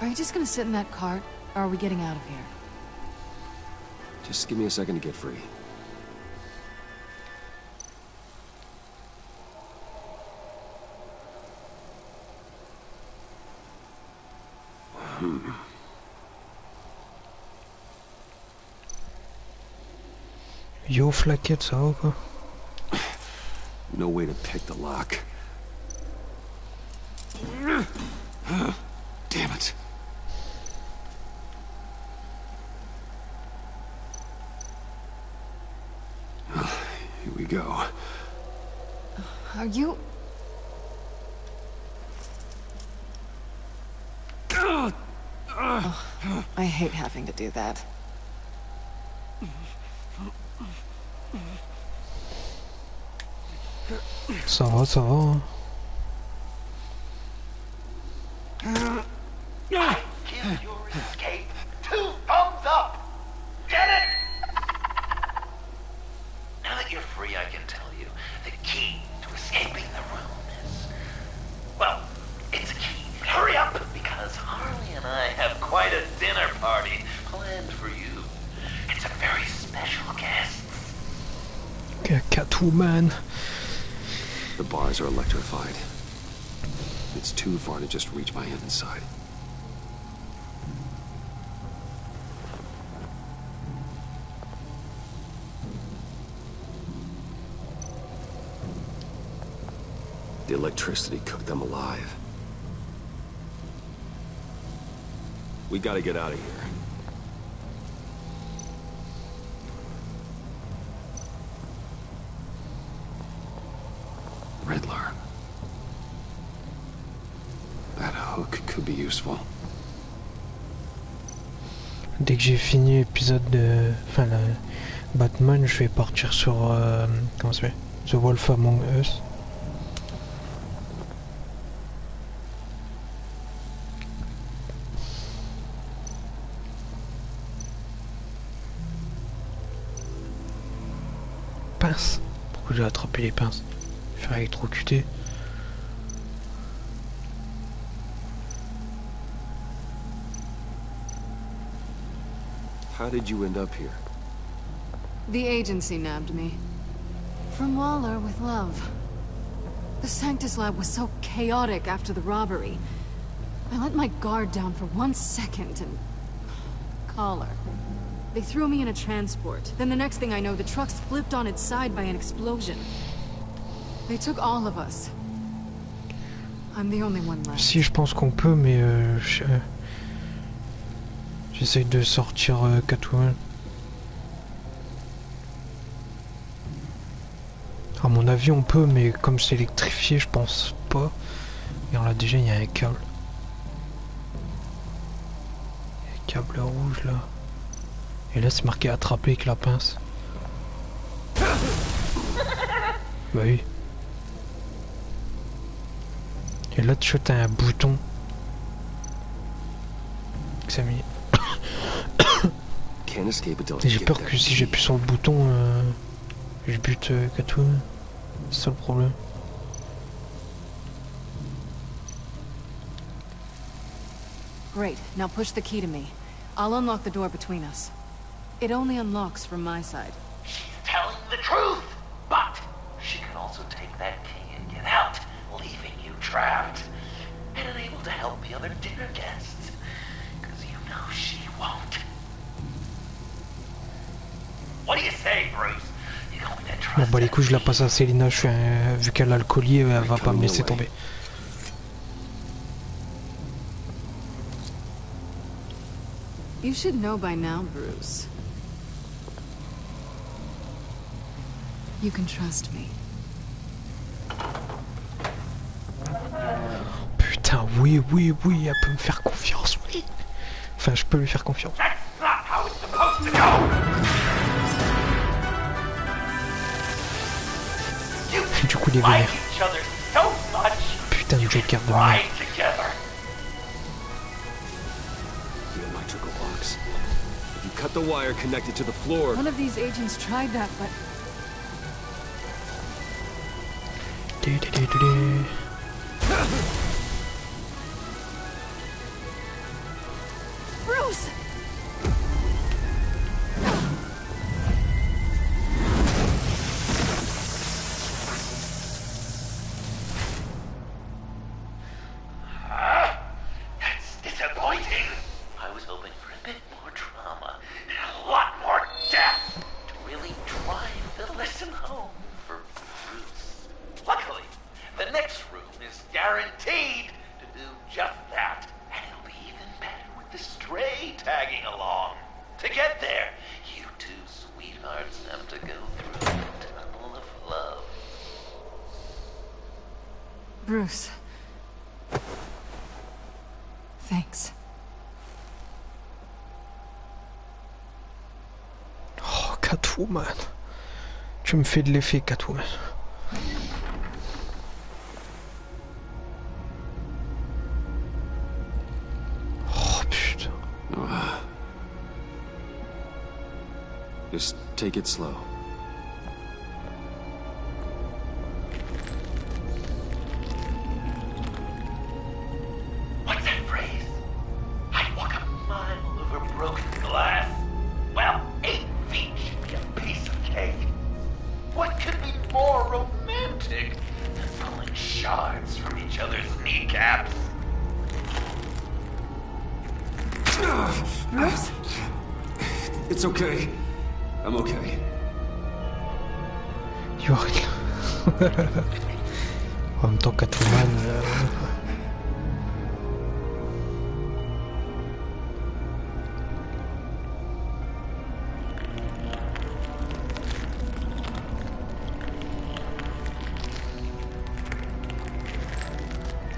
Are you just gonna sit in that cart, or are we getting out of here? Just give me a second to get free. Yo, flaquette, ça va quoi? No way to pick the lock. Damn it. Here we go. Are you... Oh, I hate having to do that. Ça va, ça va. I give your escape 2 thumbs up! Get it? Now that you're free, I can tell you the key to escaping the room is... Well, it's a key. Hurry up, because Harley and I have quite a dinner party planned for you. It's a very special guest. Catwoman. The bars are electrified. It's too far to just reach my hand inside. The electricity cooked them alive. We gotta get out of here. Riddler. That hook could be useful. Dès que j'ai fini l'épisode de... Enfin, la Batman, je vais partir sur... comment ça s'appelle? The Wolf Among Us. Pince. Pourquoi j'ai attrapé les pinces? Faire électrocuter. How did you end up here? The agency nabbed me. From Waller with love. The Sanctus lab was so chaotic after the robbery. I let my guard down for 1 second and... call her. They threw me in a transport. Then the next thing I know, the truck's flipped on its side by an explosion. They took all of us. I'm the only one left. Si, je pense qu'on peut, mais j'essaye de sortir Catwoman. À mon avis, on peut, mais comme c'est électrifié, je pense pas. Et là, déjà, il y a un câble. Il y a un câble rouge là. Et là, c'est marqué attraper avec la pince. Bah oui. Et là, tu as un bouton. Que ça met. Et j'ai peur que si j'appuie sur le bouton, je bute Catwoman. C'est ça le problème. Great. Now push the key to me. I'll unlock the door between us. It only unlocks from my side. She's telling the truth, but she can also take that key and get out, leaving you trapped and unable to help the other dinner guests. Because you know she won't. What do you say, Bruce? You going to trust Bon bah les coups, je la passe à Selina, vu qu'elle a le collier, elle va pas me laisser tomber. You should know by now, Bruce. You can trust me. Putain, oui, elle peut me faire confiance, oui. Enfin, je peux lui faire confiance. Du coup, il est vénère. Putain de Joker de merde. Cut the wire connected to the floor. One of these agents tried that, but... Bruce! That's disappointing. I was hoping for a bit more drama and a lot more death to really drive the lesson home for Bruce. Luckily, the next room is guaranteed to do just that, and it'll be even better with the stray tagging along. To get there, you two sweethearts have to go through a tunnel of love. Bruce. Thanks. Oh, Catwoman. Tu me fais de l'effet, Catwoman. Oh, putain. Just take it slow. What's that phrase? I'd walk a mile over broken glass. Well, 8 feet should be a piece of cake. What could be more romantic than pulling shards from each other's kneecaps? Bruce? It's okay. I'm okay. You are... En même temps, Catwoman...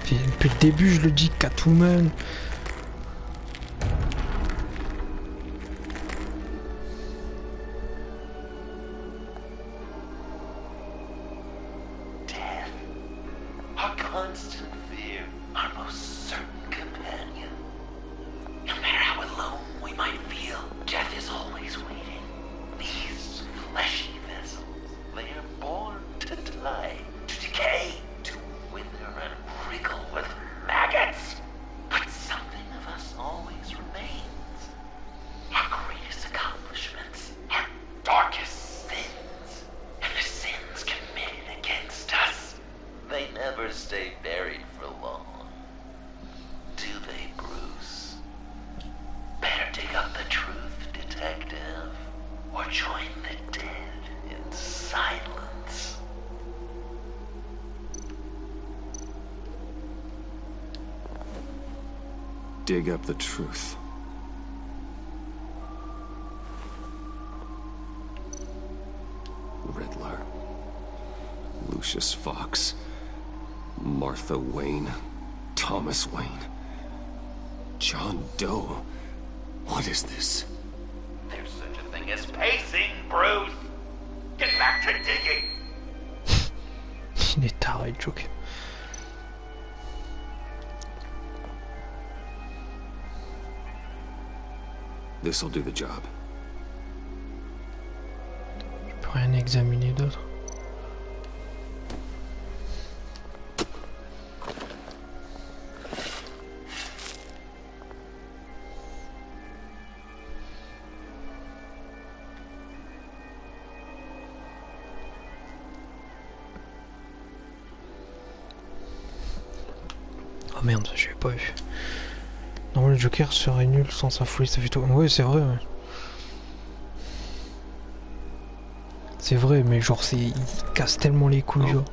Depuis le début, je le dis, Catwoman. Death. Our constant fear. Our most certain companion. No matter how alone we might feel, death is always waiting. These fleshy vessels, they are born to die, to decay, to wither and wriggle with maggots. But something of us always remains. Our greatest accomplishments, our darkest sins, and the sins committed against us. They never stay buried for long. silence. Dig up the truth. Riddler. Lucius Fox. Martha Wayne. Thomas Wayne. John Doe. What is this? There's such a thing as pacing, Bruce. Get back to digging. Il est taré, le Joker. This'll do the job. Je peux rien examiner d'autre. Oh merde, je l'ai pas vu. Non, le Joker serait nul sans sa folie, ça fait tout. Ouais, c'est vrai. Ouais. C'est vrai, mais genre, il casse tellement les couilles, genre.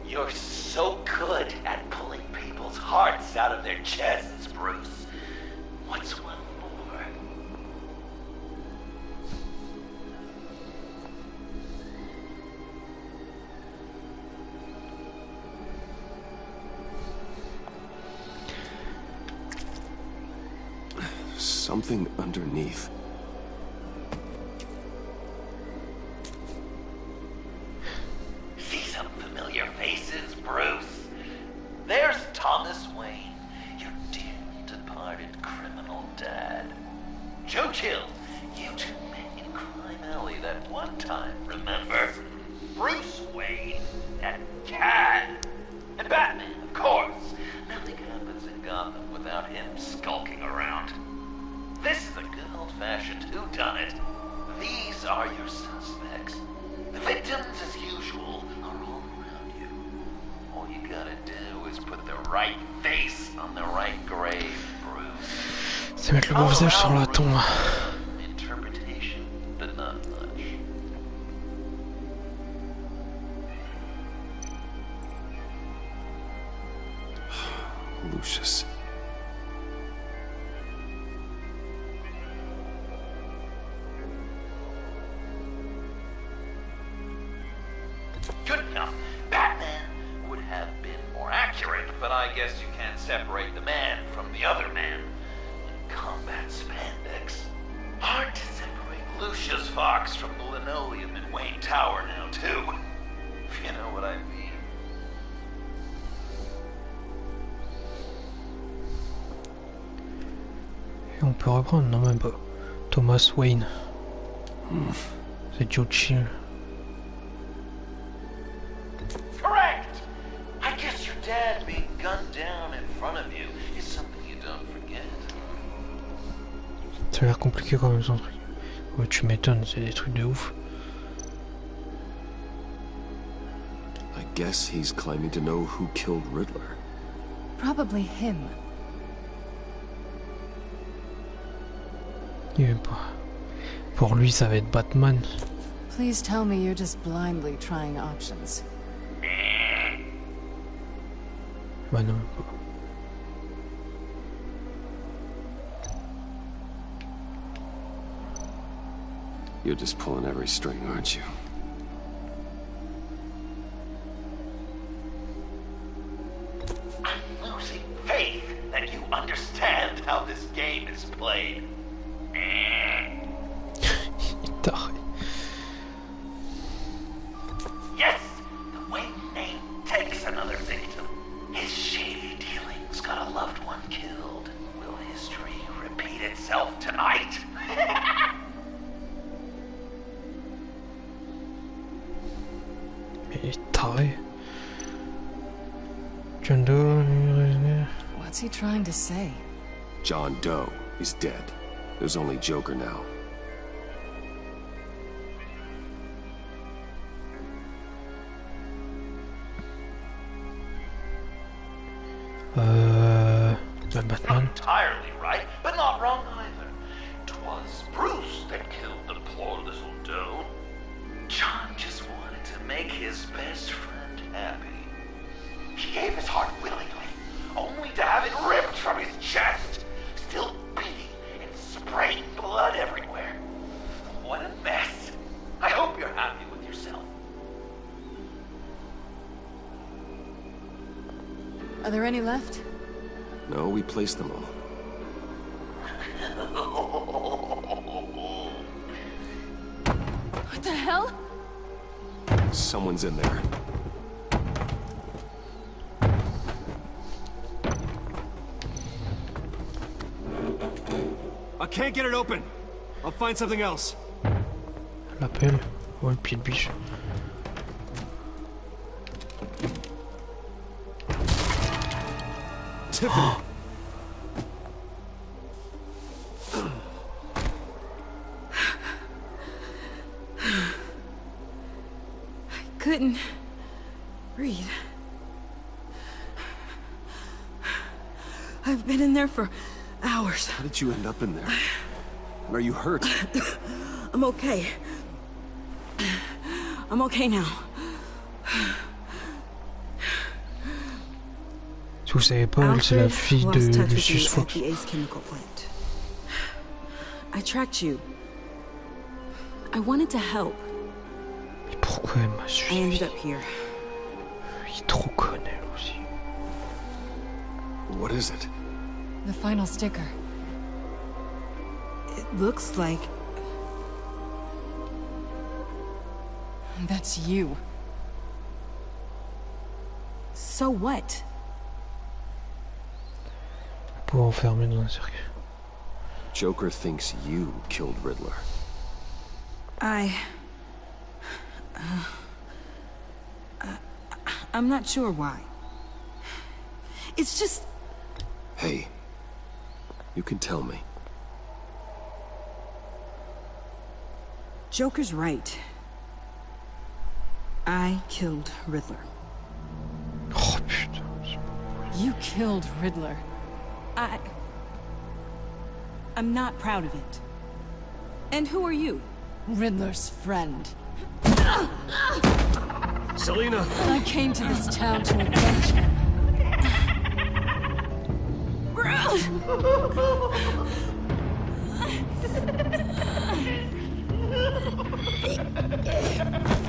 You're so good at pulling people's hearts out of their chests, Bruce. What's one more? Something underneath. See some familiar faces, Bruce? There's Thomas Wayne, your dearly departed criminal dad. Joe Chill, you two met in Crime Alley that one time, remember? Bruce Wayne, that cat. And Batman, of course. Nothing happens in Gotham without him skulking around. This is a good old-fashioned whodunit. These are your suspects. The victims, as usual, are all around you. All you gotta do is put the right face on the right grave, Bruce. C'est mettre le bon visage sur la tombe. Interpretation, but not much. Lucius. Good enough. Batman would have been more accurate, but I guess you can't separate the man from the other man. In combat spandex. Hard to separate Lucius Fox from the linoleum in Wayne Tower now, too. If you know what I mean. Et on peut reprendre, non même pas. Thomas Wayne. C'est Joe Chill. Correct! I guess your dad being gunned down in front of you is something you don't forget. Ça a l'air compliqué quand même son truc. Ouais, tu m'étonnes, c'est des trucs de ouf. I guess he's claiming to know who killed Riddler. Probably him. Pour lui, ça va être Batman. Please tell me you're just blindly trying options. Bah non. You're just pulling every string, aren't you? I'm losing faith that you understand how this game is played. Yes, the Wayne name takes another victim. His shady dealings got a loved one killed. Will history repeat itself tonight? Mais il est taré. John Doe. What's he trying to say? John Doe is dead. There's only Joker now. Batman. Not entirely right, but not wrong either. 'Twas Bruce that killed the poor little Are there any left? No, we placed them all. What the hell? Someone's in there. I can't get it open. I'll find something else. L'appel. Ouais, le pied de biche. Tiffany. I couldn't breathe. I've been in there for hours. How did you end up in there? And are you hurt? I'm okay. I'm okay now. Si vous savez pas, elle c'est la fille de Lucius Fox. I tracked you. I wanted to help. Mais pourquoi elle m'a suivi? I ended up here. Il est trop con elle aussi. What is it? The final sticker. It looks like... That's you. So what? Pour enfermer dans un cercueil. Joker thinks you killed Riddler. I'm not sure why. It's just... Hey, you can tell me. Joker's right. I killed Riddler. Oh putain. You killed Riddler. I'm not proud of it. And who are you? Riddler's friend. Selena! I came to this town to avenge him.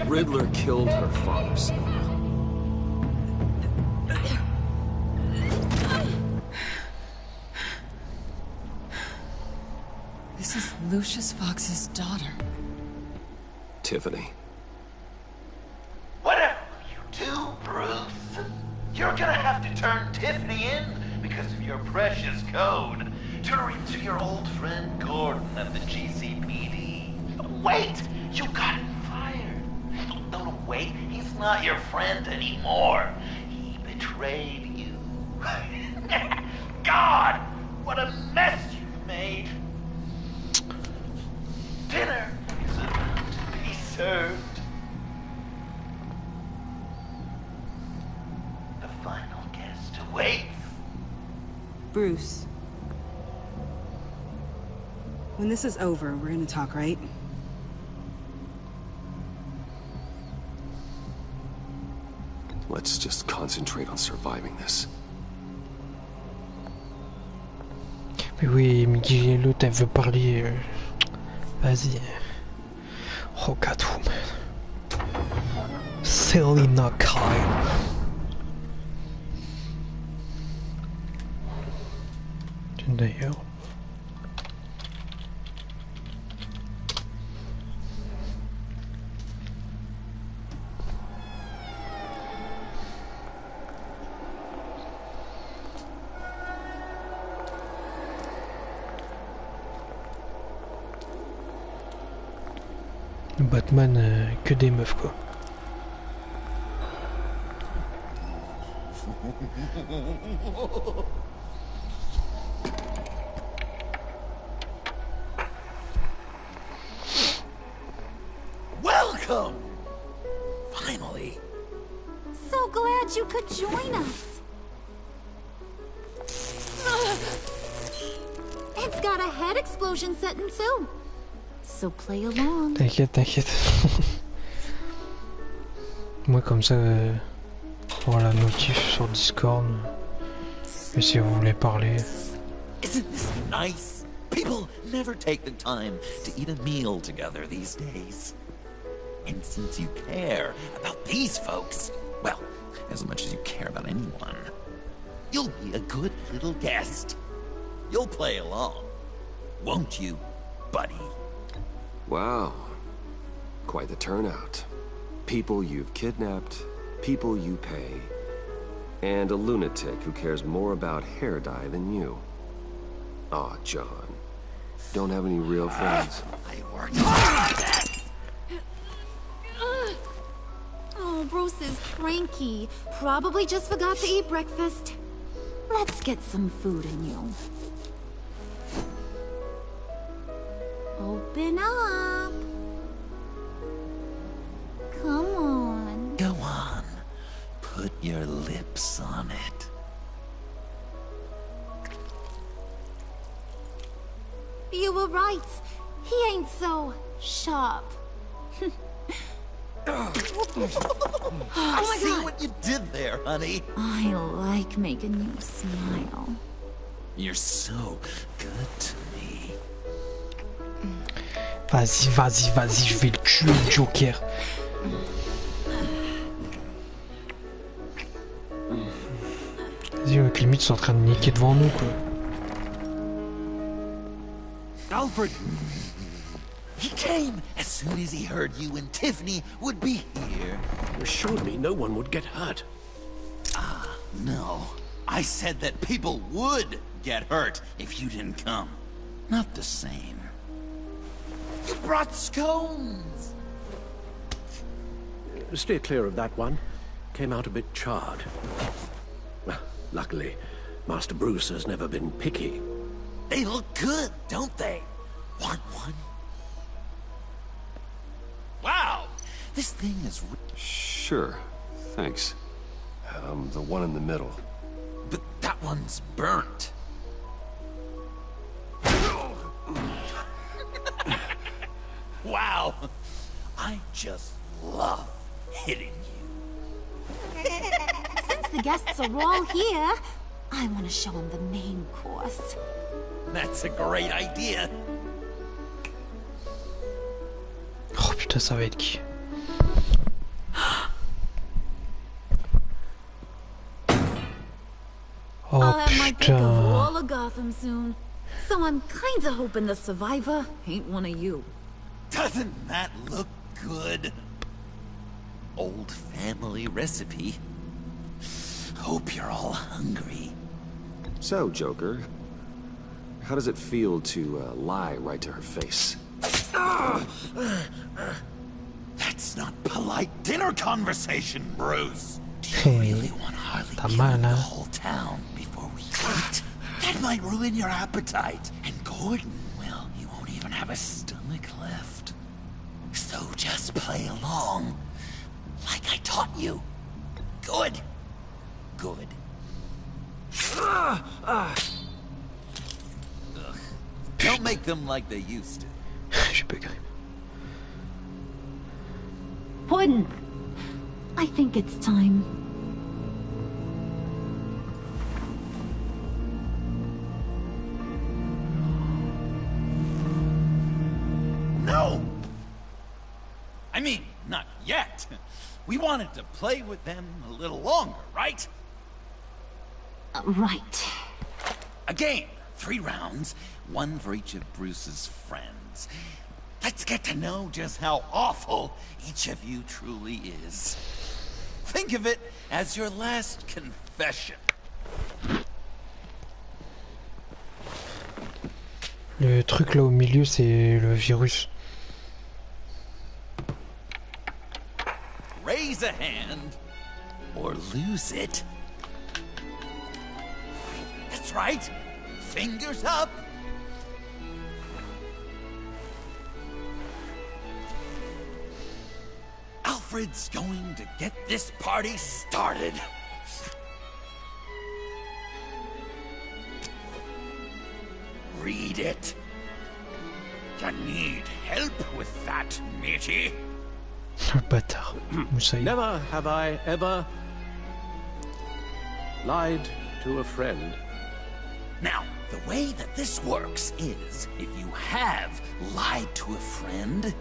Riddler killed her father, Selena. This is Lucius Fox's daughter. Tiffany. Whatever you do, Bruce, you're gonna have to turn Tiffany in because of your precious code. Turn her into your old friend Gordon at the GCPD. Wait! You got him fired. No, wait. He's not your friend anymore. He betrayed you. God! What a mess you've made. Dinner is about to be served. The final guest awaits. Bruce. When this is over, we're gonna talk, right? Let's just concentrate on surviving this. Mais oui, mais qui l'autre elle veut parler. Vas-y. Oh, Catwoman. Selina Kyle. D'ailleurs. Batman, que des meufs quoi. Welcome! Finally. So glad you could join us. It's got a head explosion setting too. So play along. T'inquiète, t'inquiète. Moi comme ça, pour la notif sur Discord. Et si vous voulez parler. Isn't this nice? People never take the time to eat a meal together these days. And since you care about these folks, well, as much as you care about anyone, You'll be a good little guest. You'll play along, won't you, buddy? Wow. Quite the turnout. People you've kidnapped, people you pay, and a lunatic who cares more about hair dye than you. Aw, John. Don't have any real friends. I worked hard on that. Oh, Bruce is cranky. Probably just forgot to eat breakfast. Let's get some food in you. Open up. Come on. Go on. Put your lips on it. You were right. He ain't so sharp. I see what you did there, honey. I like making you smile. You're so good to me. Vas-y, vas-y, vas-y, je vais le tuer, le Joker. Vas-y, avec limite, ils sont en train de niquer devant nous, quoi. Alfred! He came as soon as he heard you and Tiffany would be here. You assured me no one would get hurt. Ah, no. I said that people would get hurt if you didn't come. Not the same. You brought scones! Steer clear of that one. Came out a bit charred. Well, luckily, Master Bruce has never been picky. They look good, don't they? Want one? Wow! This thing is... Sure. Thanks. The one in the middle. But that one's burnt. Wow! I just love hitting you. Since the guests are all here, I want to show them the main course. That's a great idea. Oh putain, ça va être qui? Oh I'll have my pick of putain. all of Gotham soon. So I'm kinda hoping the survivor ain't one of you. Doesn't that look good? Old family recipe. Hope you're all hungry. So, Joker, how does it feel to lie right to her face? That's not polite dinner conversation, Bruce. Do you really want Harley killing the whole town before we eat? That might ruin your appetite. And Gordon, well, he won't even have a stomach left. So just play along, like I taught you. Good. Good. Ugh. Don't make them like they used to. J'ai pas grave. Puddin', I think it's time. No! I mean, not yet. We wanted to play with them a little longer, right? Right. A game. 3 rounds, 1 for each of Bruce's friends. Let's get to know just how awful each of you truly is. Think of it as your last confession. Le truc là au milieu, c'est le virus. Raise a hand, or lose it. That's right. Fingers up. Alfred's going to get this party started. Read it. You need help with that, matey? Bâtard. Moussaï. Never have I ever lied to a friend. Now, the way that this works is, if you have lied to a friend,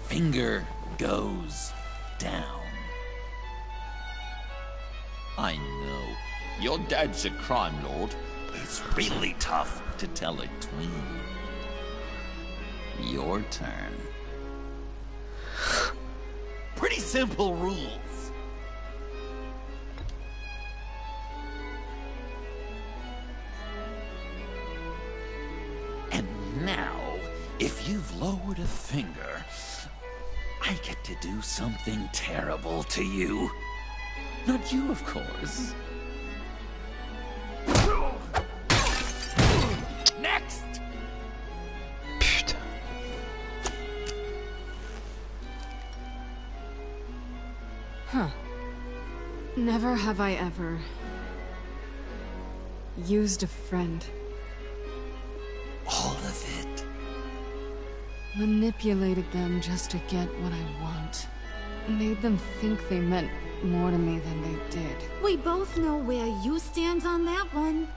finger goes down. I know, Your dad's a crime lord. It's really tough to tell a twin. Your turn. Pretty simple rules. And now, if you've lowered a finger, I get to do something terrible to you. Not you, of course. Next! Putain. Huh. Never have I ever used a friend. All of it. Manipulated them just to get what I want. Made them think they meant more to me than they did. We both know where you stand on that one.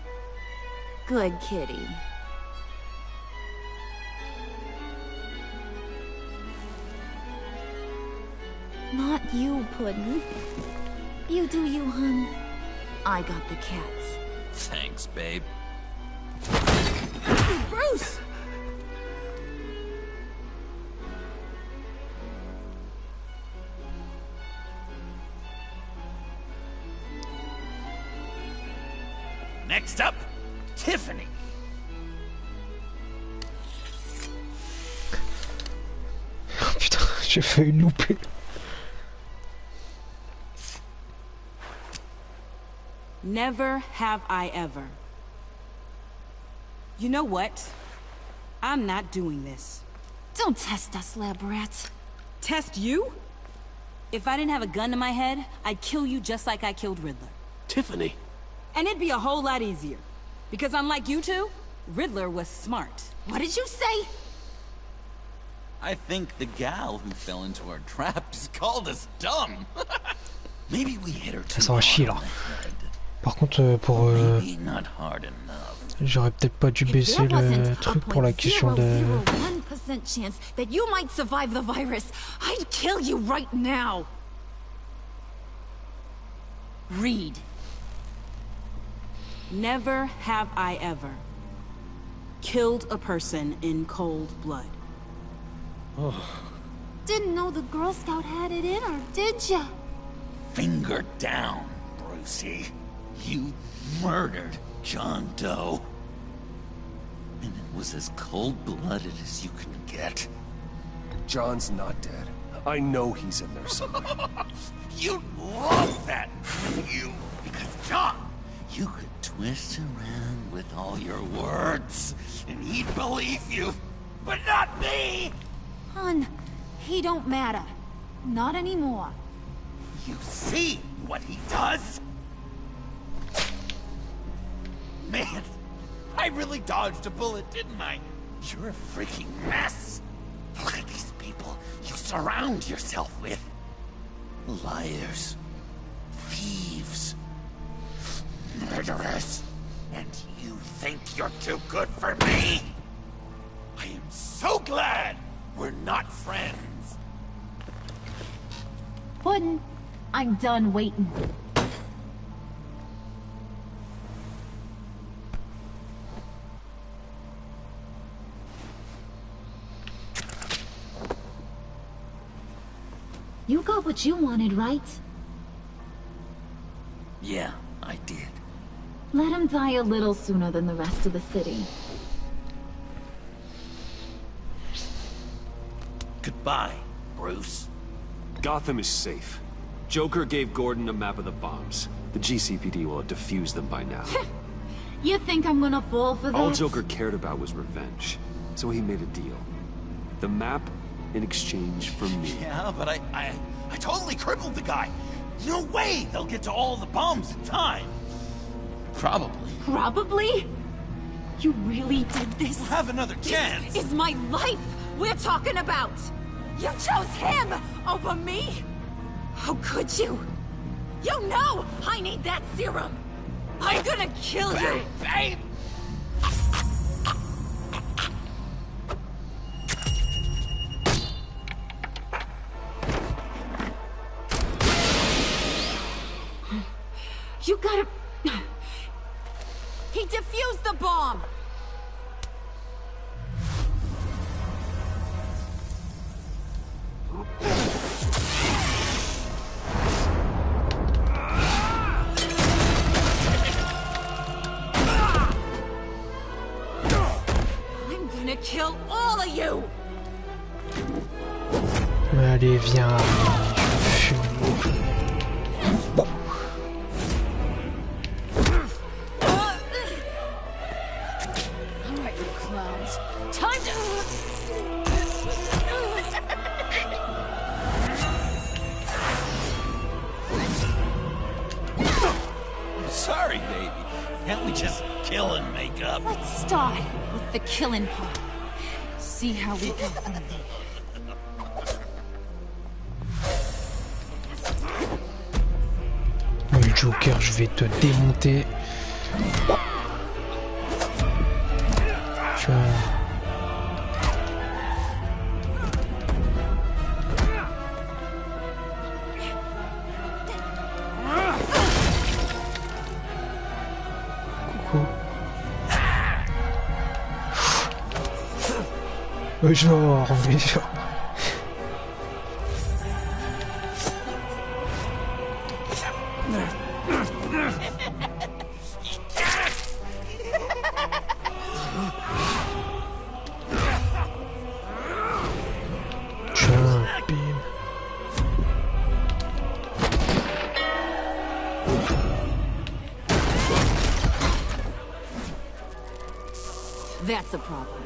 Good kitty. Not you, Puddin'. You do you, hun. I got the cats. Thanks, babe. Bruce! Next up, Tiffany. Oh putain, j'ai failli louper. Never have I ever. You know what? I'm not doing this. Don't test us, lab rat. Test you? If I didn't have a gun to my head, I'd kill you just like I killed Riddler. Tiffany. And it'd be a whole lot easier. Because unlike you two, Riddler was smart. What did you say? I think the gal who fell into our trap just called us dumb. Maybe we hit her too Ça va chier là. Par contre, pour j'aurais peut-être pas dû baisser le truc pour la question de. 0.001% chance that you might survive the virus. I'd kill you right now. Read. Never have I ever killed a person in cold blood. Didn't know the Girl Scout had it in her, did ya? Finger down, Brucey. You murdered John Doe. And it was as cold-blooded as you can get. John's not dead. I know he's in there somewhere. You'd love that, wouldn't you? Because, John, you could twist around with all your words, and he'd believe you. But not me! Hun, he don't matter. Not anymore. You see what he does? Man, I really dodged a bullet, didn't I? You're a freaking mess. Look at these people you surround yourself with. Liars. Thieves. Murderers. And you think you're too good for me? I am so glad we're not friends. Puddin', I'm done waiting. You got what you wanted, right? Yeah, I did. Let him die a little sooner than the rest of the city. Goodbye, Bruce. Gotham is safe. Joker gave Gordon a map of the bombs. The GCPD will have defused them by now. You think I'm gonna fall for that? All Joker cared about was revenge, so he made a deal. The map in exchange for me. Yeah, but I totally crippled the guy. No way they'll get to all the bombs in time. Probably. Probably? You really did this? We'll have another chance. This is my life we're talking about. You chose him over me? How could you? You know I need that serum. I'm gonna kill you. Babe! You gotta He defused the bomb! I'm gonna kill all of you! Allez, viens. Alright, you clowns. Time to... I'm sorry, baby. Can't we just kill and make up? Let's start with the killing part. See how we go from there. Oui, Joker, je vais te démonter. Coucou. Genre, mais genre. That's a problem.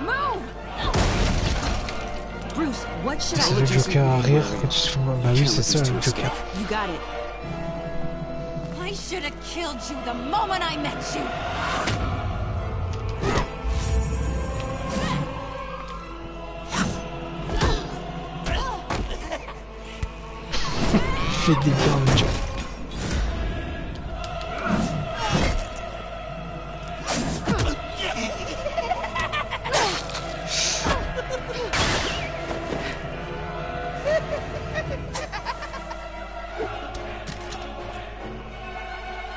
Move! Bruce, what should C'est I le do? Joker à rire que tu te fous. Bah oui, c'est ça le Joker. You got it. I should have killed you the moment I met you. Fais des damage.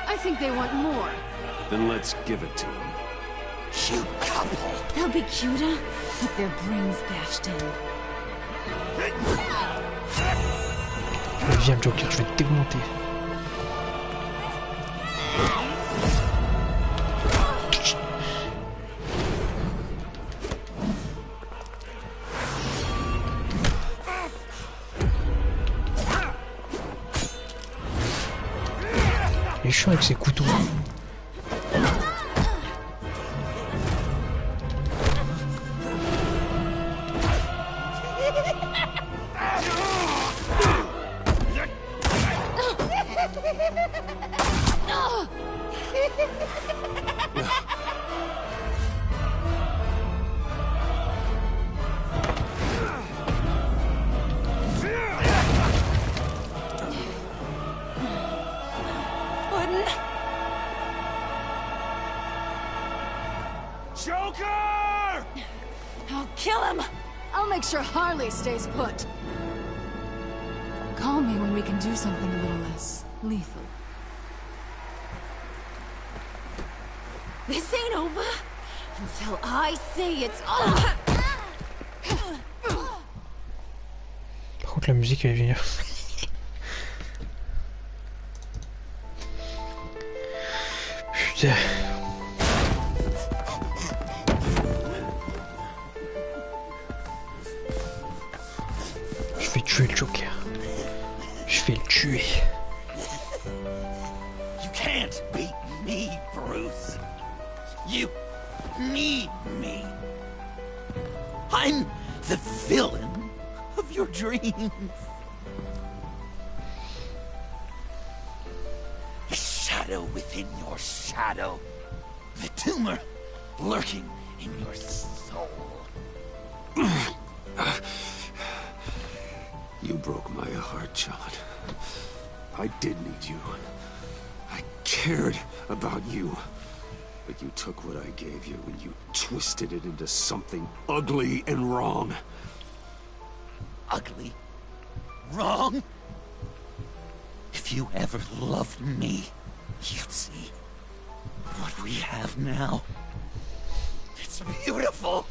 I think they want more. Then let's give it to them. Cute couple. They'll be cuter with their brains bashed in. Viens Joker, je vais te démonter. Il est chiant avec ses couteaux. Joker! I'll kill him! I'll make sure Harley stays put. Call me when we can do something a little less lethal. This ain't over until I say it's over. Par contre la musique elle est géniale. Putain. Je vais tuer le Joker. Je vais le tuer. You can't beat me, Bruce. You need me. I'm the villain of your dreams. The shadow within your shadow. The tumor lurking in your soul. You broke my heart, John. I did need you. I cared about you. But you took what I gave you and you twisted it into something ugly and wrong. ugly, wrong. If you ever loved me, you'd see what we have now. It's beautiful.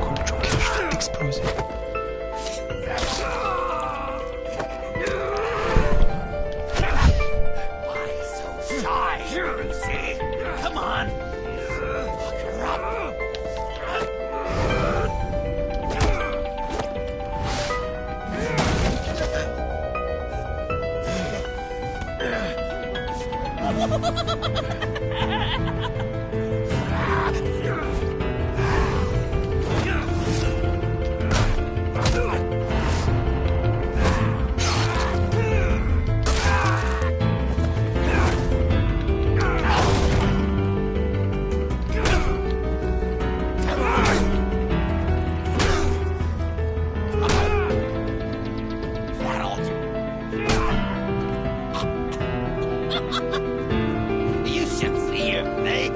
Comme le Joker, je vais t'exploser. Why so shy, Lucy? Come on. Look her up. You should see your face.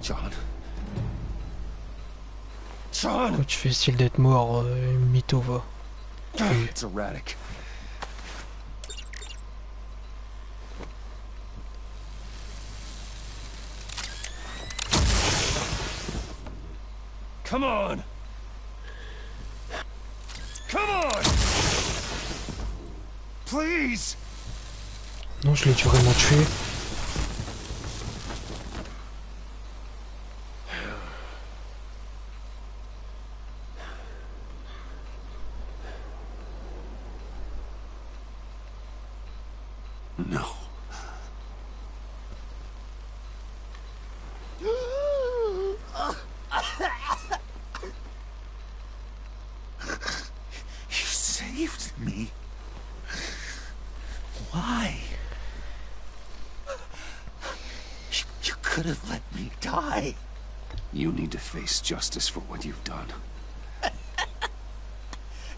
John. Pourquoi tu fais style d'être mort, mytho va. It's erratic. Come on! Come on! Please! Non, je l'ai dû vraiment tuer. No. You saved me. Why? You could have let me die. You need to face justice for what you've done.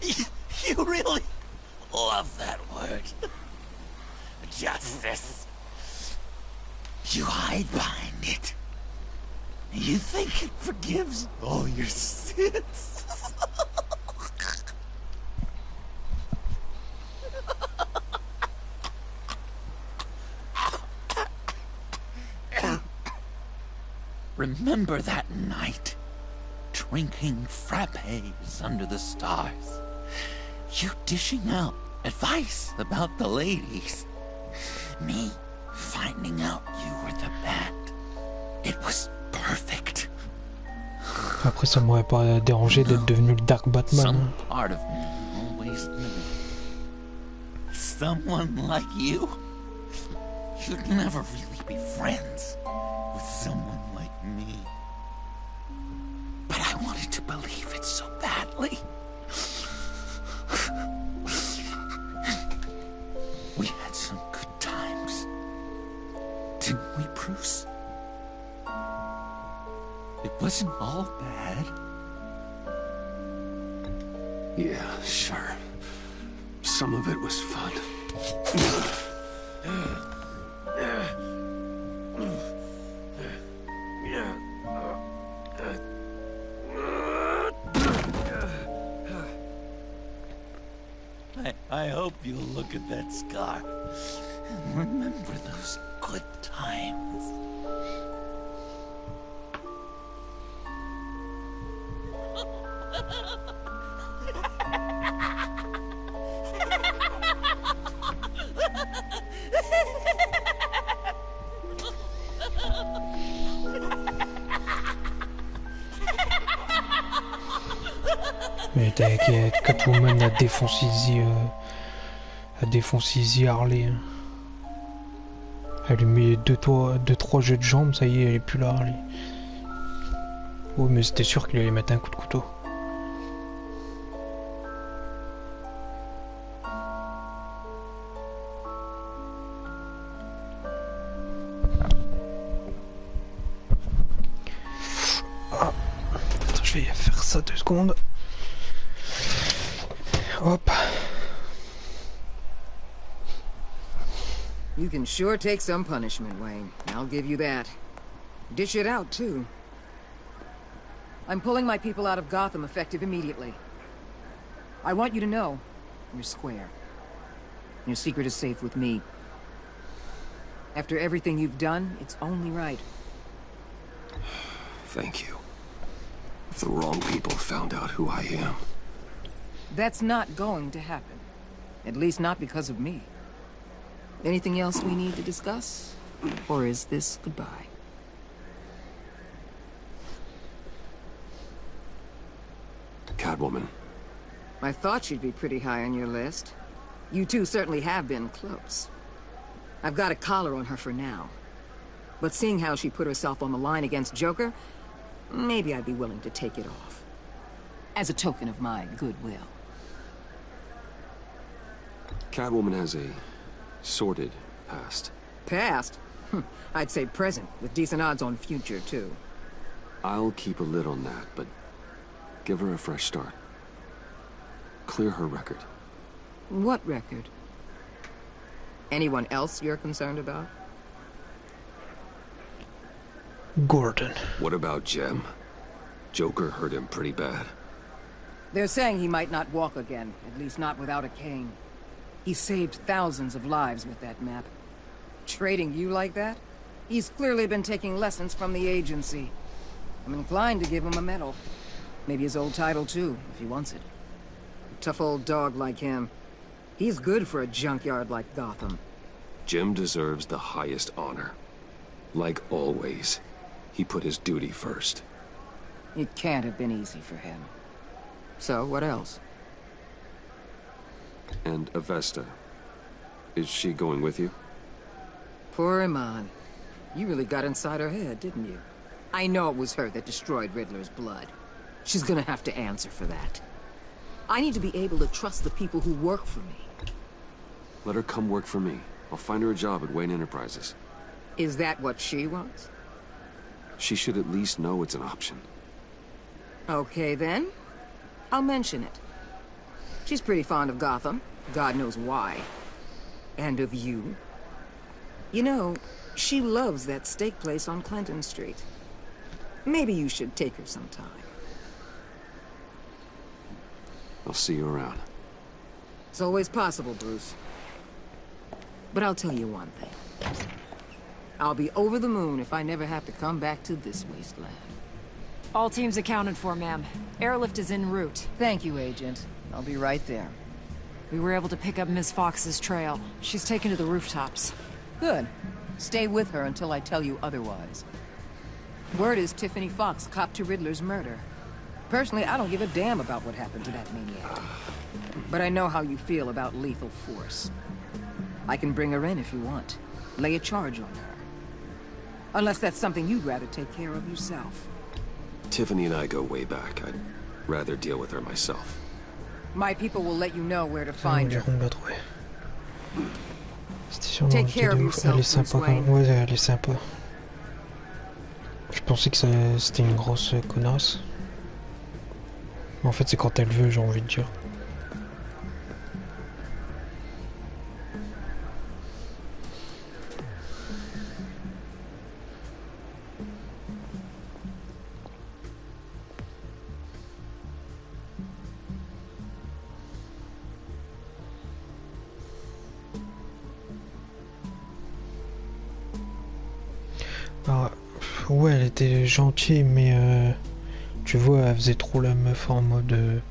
You really love that word. Justice. You hide behind it. You think it forgives all your sins. Remember that night, drinking frappes under the stars. You dishing out advice about the ladies. Me finding out you were the bat. It was perfect. Après, ça m'aurait pas dérangé d'être devenu le Dark Batman. Some part of me always knew. Someone like you, you'd never really be friends with someone like me. But I wanted to believe it so badly. We had some good times, didn't we, Bruce? It wasn't all bad. Yeah, sure. Some of it was fun. I hope you'll look at that scar and remember those good times. Mais t'inquiète, Catwoman a défoncé Harley. Hein. Elle lui met 2-3 jeux de jambes, ça y est, elle est plus là, Harley. Oh, mais c'était sûr qu'il allait mettre un coup de couteau. Ah. Attends, je vais faire ça 2 secondes. Hop. You can sure take some punishment, Wayne. I'll give you that. Dish it out, too. I'm pulling my people out of Gotham effective immediately. I want you to know, you're square. Your secret is safe with me. After everything you've done, it's only right. Thank you. If the wrong people found out who I am... That's not going to happen. At least not because of me. Anything else we need to discuss? Or is this goodbye? Catwoman. I thought she'd be pretty high on your list. You two certainly have been close. I've got a collar on her for now. But seeing how she put herself on the line against Joker, maybe I'd be willing to take it off. As a token of my goodwill. Catwoman has a sordid past. Past? I'd say present, with decent odds on future, too. I'll keep a lid on that, but give her a fresh start. Clear her record. What record? Anyone else you're concerned about? Gordon. What about Jem? Joker hurt him pretty bad. They're saying he might not walk again, at least not without a cane. He saved thousands of lives with that map. Trading you like that? He's clearly been taking lessons from the agency. I'm inclined to give him a medal. Maybe his old title too, if he wants it. A tough old dog like him. He's good for a junkyard like Gotham. Jem deserves the highest honor. Like always, he put his duty first. It can't have been easy for him. So, what else? And Avesta. Is she going with you? Poor Iman. You really got inside her head, didn't you? I know it was her that destroyed Riddler's blood. She's gonna have to answer for that. I need to be able to trust the people who work for me. Let her come work for me. I'll find her a job at Wayne Enterprises. Is that what she wants? She should at least know it's an option. Okay, then. I'll mention it. She's pretty fond of Gotham. God knows why. And of you. You know, she loves that steak place on Clinton Street. Maybe you should take her sometime. I'll see you around. It's always possible, Bruce. But I'll tell you one thing. I'll be over the moon if I never have to come back to this wasteland. All teams accounted for, ma'am. Airlift is en route. Thank you, Agent. I'll be right there. We were able to pick up Miss Fox's trail. She's taken to the rooftops. Good. Stay with her until I tell you otherwise. Word is Tiffany Fox copped to Riddler's murder. Personally, I don't give a damn about what happened to that maniac. But I know how you feel about lethal force. I can bring her in if you want. Lay a charge on her. Unless that's something you'd rather take care of yourself. Tiffany and I go way back. I'd rather deal with her myself. My people will let you know where to find her. C'était sûrement un truc de ouf. Elle est sympa quand même. Ouais, elle est sympa. Je pensais que c'était une grosse connasse. Mais en fait, c'est quand elle veut, j'ai envie de dire. Alors, ouais, elle était gentille, mais tu vois, elle faisait trop la meuf en mode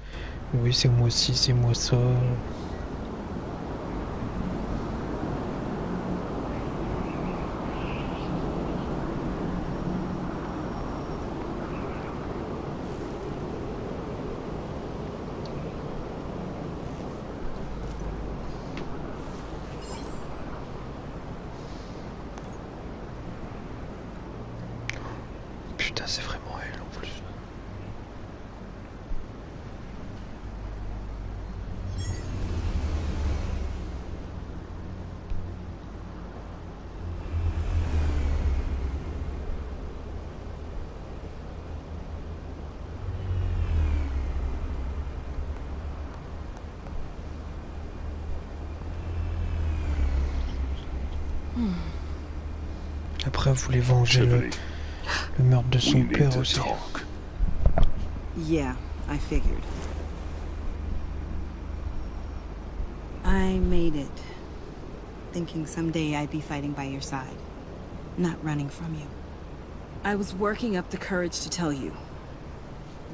oui, c'est moi ci, c'est moi ça. Putain, c'est vraiment elle en plus. voulait venger le meurtre de son père aussi. Yeah, I figured. I made it, thinking someday I'd be fighting by your side, not running from you. I was working up the courage to tell you.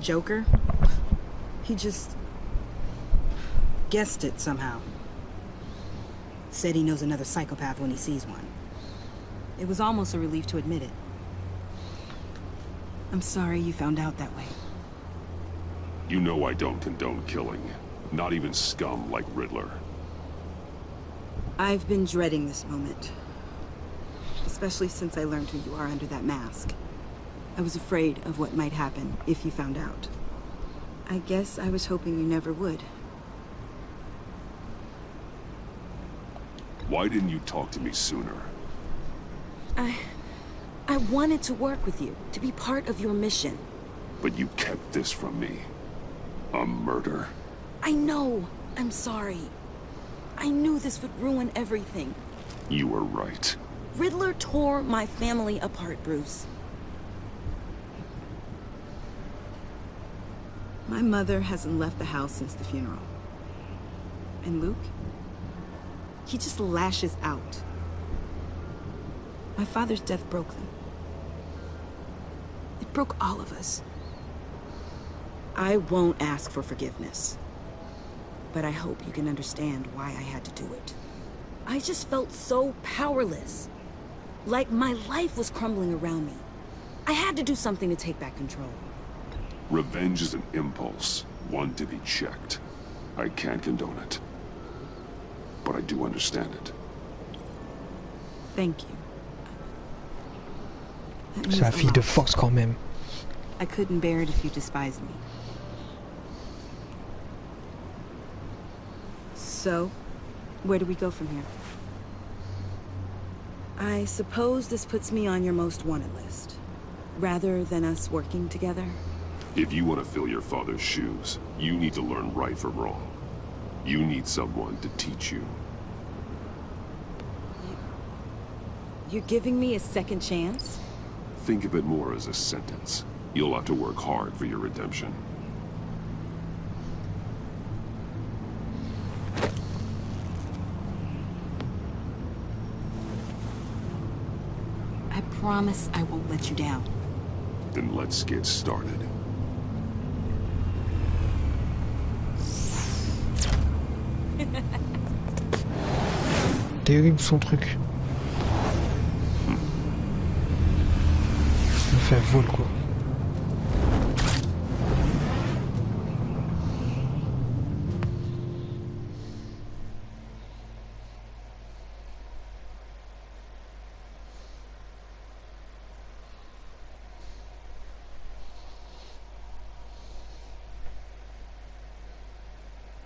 Joker? He just guessed it somehow. Said he knows another psychopath when he sees one. It was almost a relief to admit it. I'm sorry you found out that way. You know I don't condone killing. Not even scum like Riddler. I've been dreading this moment. Especially since I learned who you are under that mask. I was afraid of what might happen if you found out. I guess I was hoping you never would. Why didn't you talk to me sooner? I wanted to work with you, to be part of your mission. But you kept this from me. A murder? I know. I'm sorry. I knew this would ruin everything. You were right. Riddler tore my family apart, Bruce. My mother hasn't left the house since the funeral. And Luke? He just lashes out. My father's death broke them. It broke all of us. I won't ask for forgiveness. But I hope you can understand why I had to do it. I just felt so powerless. Like my life was crumbling around me. I had to do something to take back control. Revenge is an impulse, one to be checked. I can't condone it. But I do understand it. Thank you. C'est la fille de Fox quand même. I couldn't bear it if you despised me. So, where do we go from here? I suppose this puts me on your most wanted list, rather than us working together. If you want to fill your father's shoes, you need to learn right from wrong. You need someone to teach you. You're giving me a second chance? Think of it more as a sentence. You'll have to work hard for your redemption. I promise I won't let you down. Then let's get started. Terrible son truc. Il me fait vol quoi.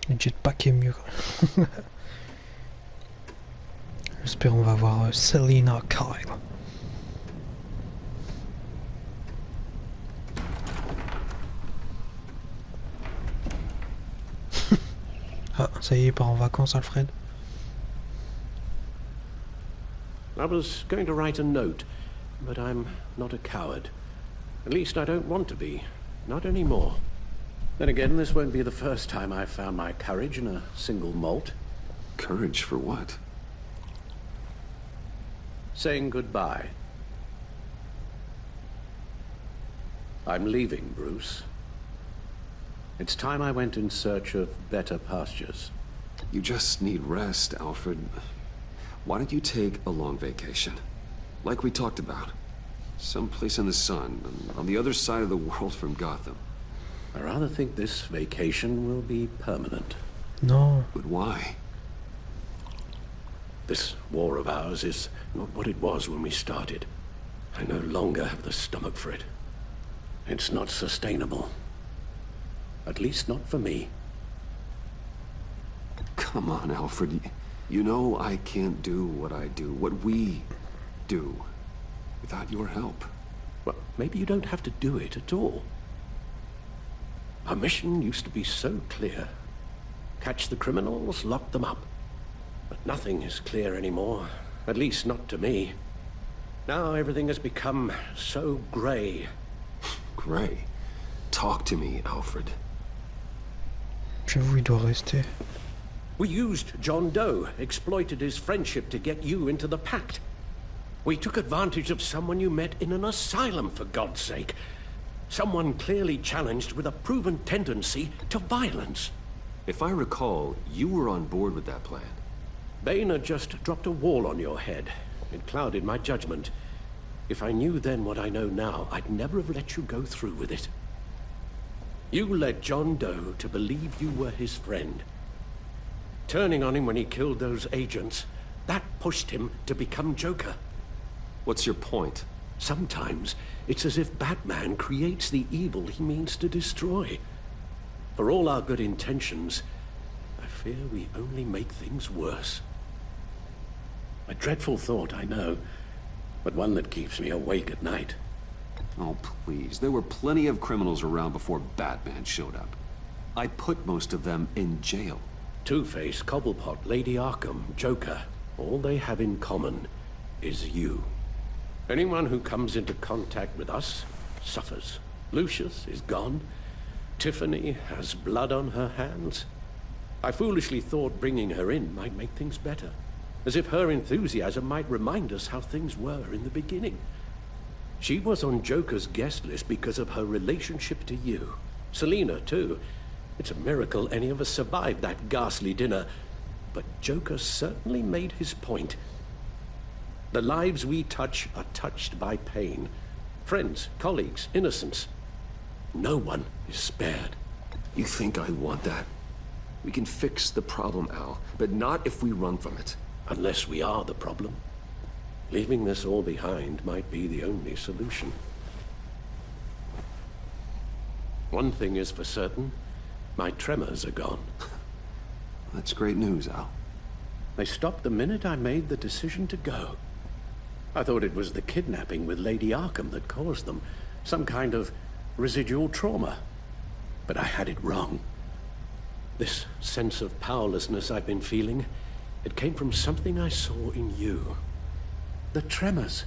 Le jetpack est mieux. J'espère qu'on va voir Selina Kyle. Ah, ça y est, il part en vacances, Alfred. I was going to write a note, but I'm not a coward. At least I don't want to be. Not anymore. Then again, this won't be the first time I've found my courage in a single malt. Courage for what? Saying goodbye. I'm leaving, Bruce. It's time I went in search of better pastures. You just need rest, Alfred. Why don't you take a long vacation? Like we talked about. Someplace in the sun, on the other side of the world from Gotham. I rather think this vacation will be permanent. No. But why? This war of ours is not what it was when we started. I no longer have the stomach for it. It's not sustainable. At least not for me. Come on, Alfred. You know I can't do what I do, what we do, without your help. Well, maybe you don't have to do it at all. Our mission used to be so clear. Catch the criminals, lock them up. But nothing is clear anymore. At least not to me. Now everything has become so grey. Grey? Talk to me, Alfred. J'avoue, il doit rester. We used John Doe, exploited his friendship to get you into the pact. We took advantage of someone you met in an asylum, for God's sake. Someone clearly challenged with a proven tendency to violence. If I recall, you were on board with that plan. Bane had just dropped a wall on your head. It clouded my judgment. If I knew then what I know now, I'd never have let you go through with it. You led John Doe to believe you were his friend. Turning on him when he killed those agents, that pushed him to become Joker. What's your point? Sometimes it's as if Batman creates the evil he means to destroy. For all our good intentions, I fear we only make things worse. A dreadful thought, I know, but one that keeps me awake at night. Oh, please. There were plenty of criminals around before Batman showed up. I put most of them in jail. Two-Face, Cobblepot, Lady Arkham, Joker, all they have in common is you. Anyone who comes into contact with us suffers. Lucius is gone. Tiffany has blood on her hands. I foolishly thought bringing her in might make things better, as if her enthusiasm might remind us how things were in the beginning. She was on Joker's guest list because of her relationship to you. Selina, too. It's a miracle any of us survived that ghastly dinner, but Joker certainly made his point. The lives we touch are touched by pain. Friends, colleagues, innocents. No one is spared. You think I want that? We can fix the problem, Al, but not if we run from it. Unless we are the problem. Leaving this all behind might be the only solution. One thing is for certain, my tremors are gone. That's great news, Al. They stopped the minute I made the decision to go. I thought it was the kidnapping with Lady Arkham that caused them, some kind of residual trauma. But I had it wrong. This sense of powerlessness I've been feeling, it came from something I saw in you. The tremors,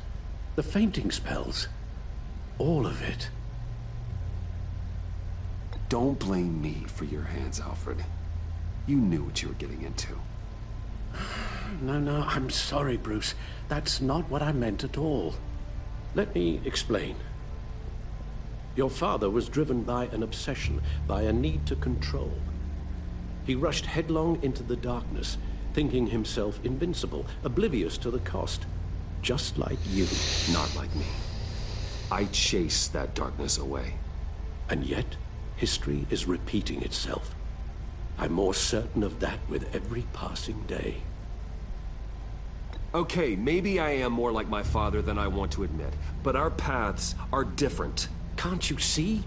the fainting spells, all of it. Don't blame me for your hands, Alfred. You knew what you were getting into. No, I'm sorry, Bruce. That's not what I meant at all. Let me explain. Your father was driven by an obsession, by a need to control. He rushed headlong into the darkness, thinking himself invincible, oblivious to the cost. Just like you. Not like me. I chased that darkness away. And yet, history is repeating itself. I'm more certain of that with every passing day. Okay, maybe I am more like my father than I want to admit, but our paths are different. Can't you see?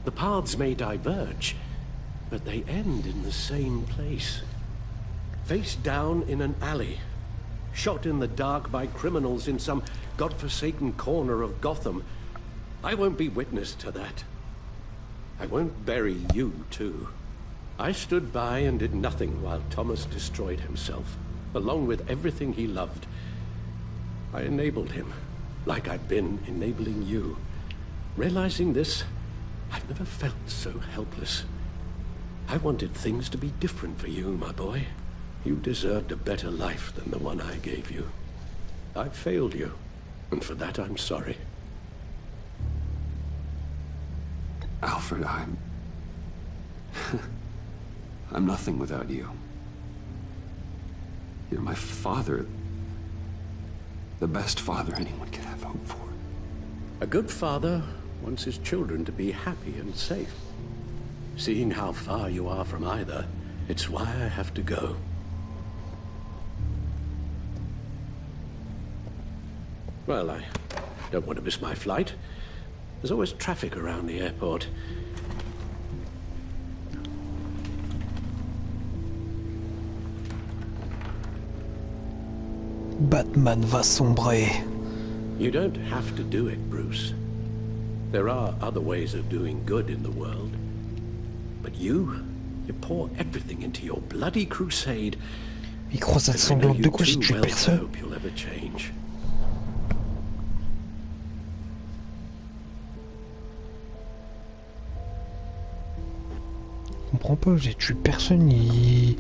The paths may diverge, but they end in the same place. Face down in an alley, shot in the dark by criminals in some godforsaken corner of Gotham. I won't be witness to that. I won't bury you, too. I stood by and did nothing while Thomas destroyed himself, along with everything he loved. I enabled him, like I've been enabling you. Realizing this, I've never felt so helpless. I wanted things to be different for you, my boy. You deserved a better life than the one I gave you. I failed you, and for that I'm sorry. Alfred, I'm nothing without you. You're my father. The best father anyone could have hope for. A good father wants his children to be happy and safe. Seeing how far you are from either, it's why I have to go. Well, I don't want to miss my flight. There's always traffic around the airport. Batman va sombrer. You don't have to do it, Bruce. There are other ways of doing good in the world. But you pour everything into your bloody crusade. Croisade sanglante de quoi j'ai tué personne. Hope you'll ever change. Je comprends pas, j'ai tué personne, il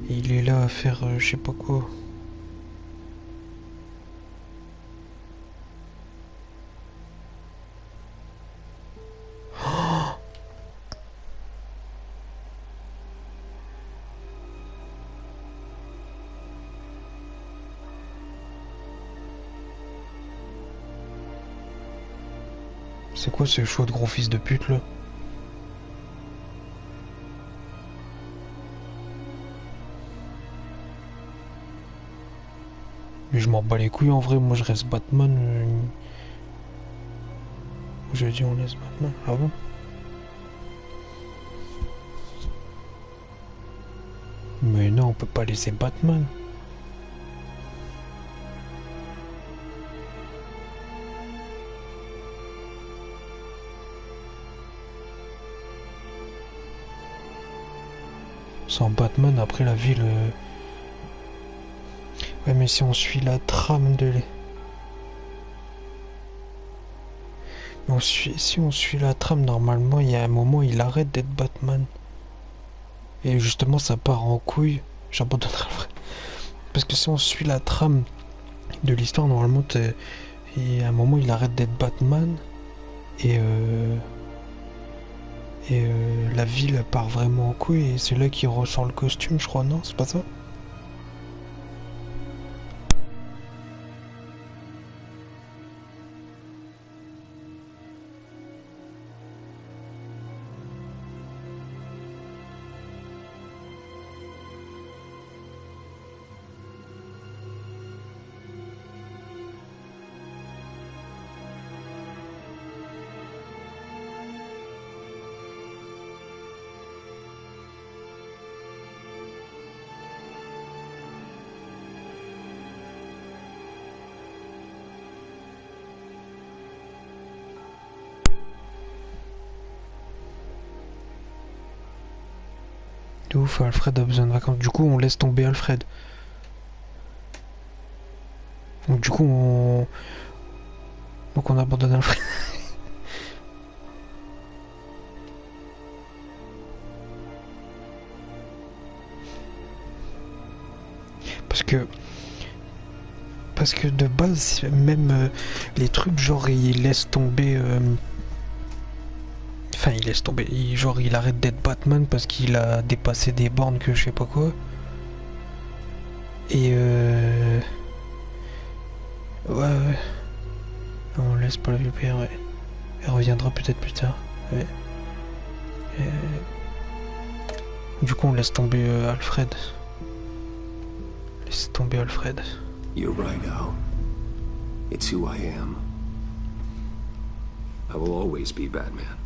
est là à faire je sais pas quoi. C'est quoi ce choix de gros fils de pute là? Mais je m'en bats les couilles en vrai, moi je reste Batman. Je dis on laisse Batman, ah bon? Mais non, on peut pas laisser Batman. Sans Batman, après la ville... Ouais, mais si on suit la trame de... Si on suit la trame, normalement, il y a un moment, il arrête d'être Batman. Et justement, ça part en couille. J'abandonnerai le vrai. Parce que si on suit la trame de l'histoire, normalement, il y a un moment, il arrête d'être Batman. Et la ville part vraiment en couille et c'est là qu'il ressort le costume, je crois, non? C'est pas ça? Ouf, Alfred a besoin de vacances. Du coup, on laisse tomber Alfred. Donc du coup, on abandonne Alfred. Parce que de base, même les trucs genre il laisse tomber... Enfin, il laisse tomber. Genre, il arrête d'être Batman parce qu'il a dépassé des bornes que je sais pas quoi. Et ouais. On laisse pas la vie pire, ouais. Elle reviendra peut-être plus tard. Ouais. Du coup, on laisse tomber Alfred. Laisse tomber Alfred. You're right, Al. It's who I am. I will always be Batman.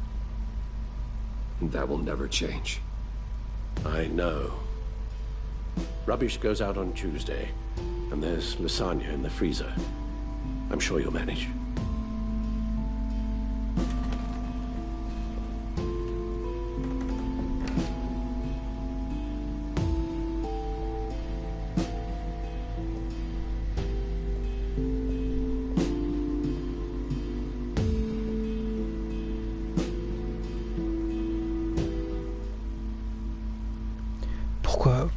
That will never change. I know. Rubbish goes out on Tuesday, and there's lasagna in the freezer. I'm sure you'll manage.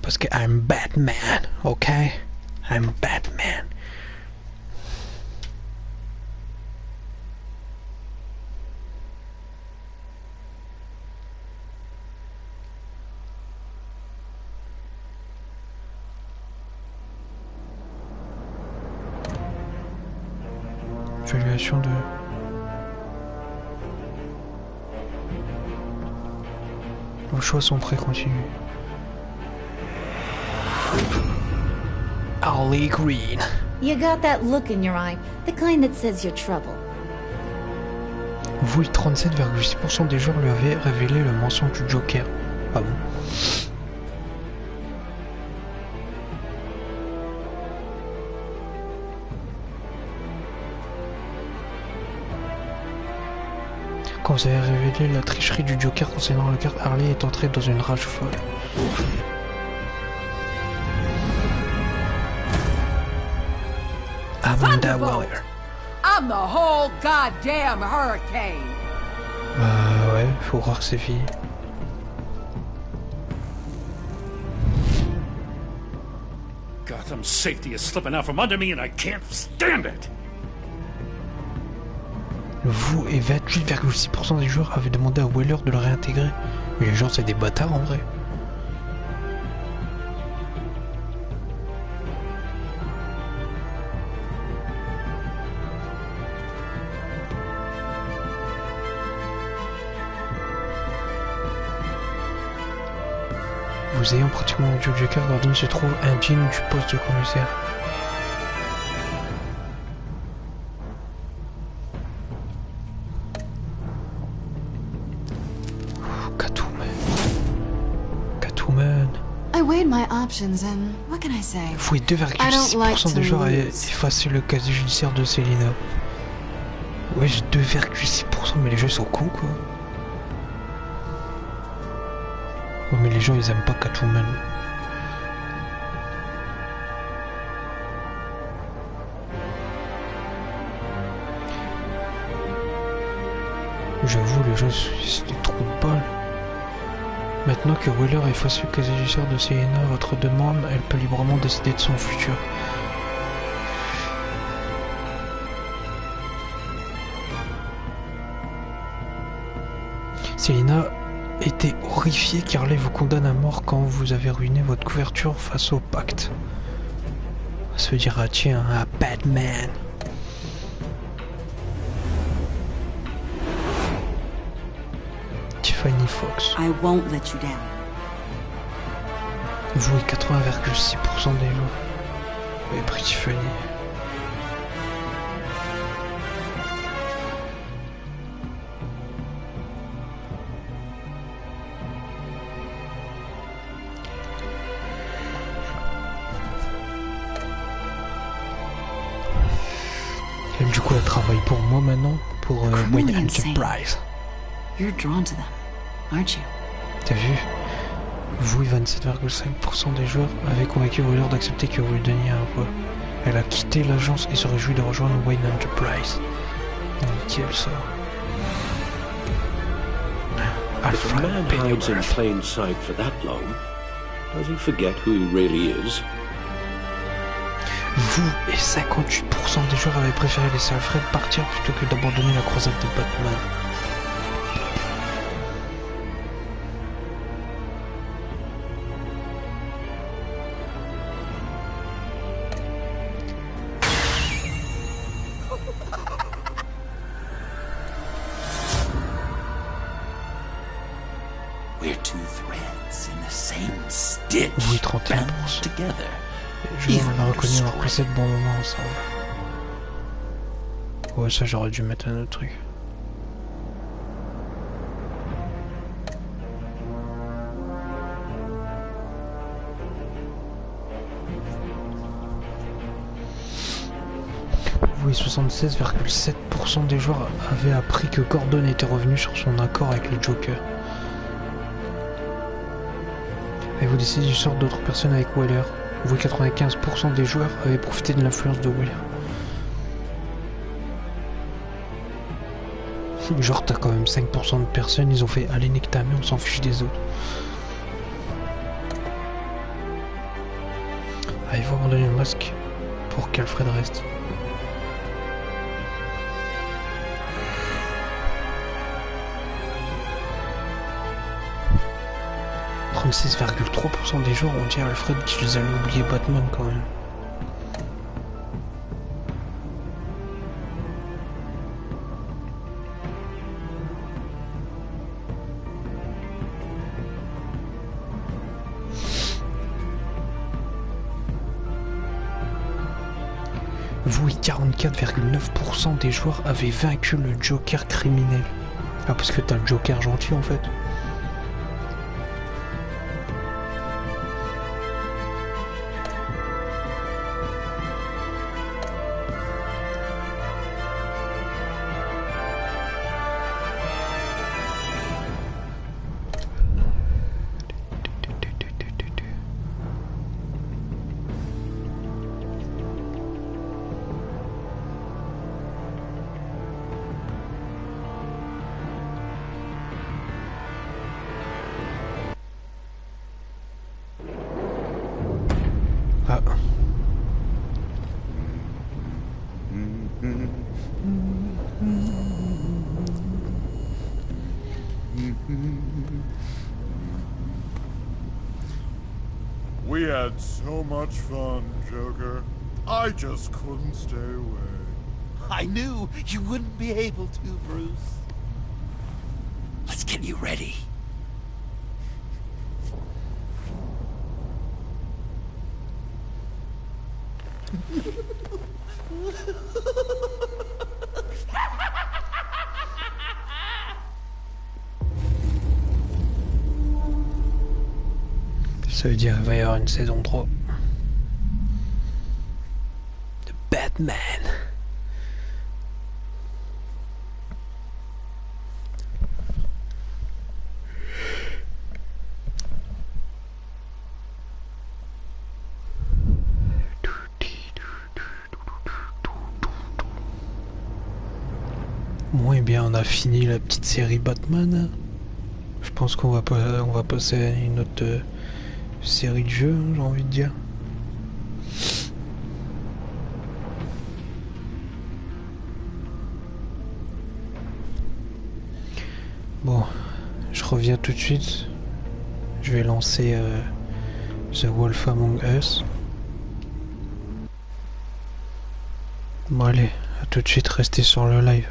Parce que I'm Batman, ok? I'm Batman. Évaluation de... Vos choix sont très continus. Harley Green. You got that look in your eye, the kind that says you're trouble. Vous, 37,6% des joueurs lui avaient révélé le mensonge du Joker. Ah bon? Quand vous avez révélé la tricherie du Joker concernant le carte, Harley est entrée dans une rage folle. Amanda Waller. I'm the whole goddamn hurricane. Bah ouais, faut croire que c'est fini. Gotham's safety is slipping out from under me and I can't stand it. Vous et 28,6% des joueurs avaient demandé à Weller de le réintégrer. Mais les gens, c'est des bâtards en vrai. Vous ayant pratiquement le Joker, Gordon se trouve indigne du poste de commissaire. Catwoman. I weighed my options and what can I say? Vous et 2,6% des joueurs avaient effacé le casier judiciaire de Selina. Ouais, j'ai 2,6%, mais les gens ils sont cons quoi. Ouais, mais les gens ils aiment pas Catwoman. J'avoue, les gens c'est des trous de balle. Maintenant que Weller a effacé le casier judiciaire de Selina, votre demande, elle peut librement décider de son futur. Selina était horrifiée car Harley vous condamne à mort quand vous avez ruiné votre couverture face au pacte. Se dira tiens à Batman. Tiffany Fox. I won't let you down. Vous et 80,6% des joueurs avez pris Tiffany. Du coup, elle travaille pour moi maintenant, pour Wayne Enterprise. You're drawn to them, aren't you? T'as vu? Vous et 27,5% des joueurs avaient convaincu Weller d'accepter que vous lui donniez un rôle. Elle a quitté l'agence et se réjouit de rejoindre Wayne Enterprise. Nickel ça. If a man hides in plain sight for that long, does he forget who he really is? Vous et 58% des joueurs avaient préféré laisser Alfred partir plutôt que d'abandonner la croisade de Batman. We're two threads in the same stitch. Oui, 31%. Je l'avais reconnu avoir passé de bons moments ensemble. Ouais, ça j'aurais dû mettre un autre truc. Oui, 76,7% des joueurs avaient appris que Gordon était revenu sur son accord avec le Joker. Avez-vous décidé du sort d'autres personnes avec Weller? Vous, 95% des joueurs avaient profité de l'influence de Weller. Genre, t'as quand même 5% de personnes, ils ont fait allez, nique ta mère, on s'en fiche des autres. Ah, il faut abandonner le masque pour qu'Alfred reste. « 36,3% des joueurs ont dit à Alfred qu'ils allaient oublier Batman quand même. » Vous et 44,9% des joueurs avaient vaincu le Joker criminel. Ah, parce que t'as le Joker gentil en fait. We had so much fun, Joker. I just couldn't stay away. I knew you wouldn't be able to, Bruce. Let's get you ready. Ça veut dire qu'il va y avoir une saison 3 de Batman. Bon, et bien on a fini la petite série Batman. Je pense qu'on va passer à une autre série de jeux, j'ai envie de dire. Bon, je reviens tout de suite. Je vais lancer The Wolf Among Us. Bon allez, à tout de suite, restez sur le live.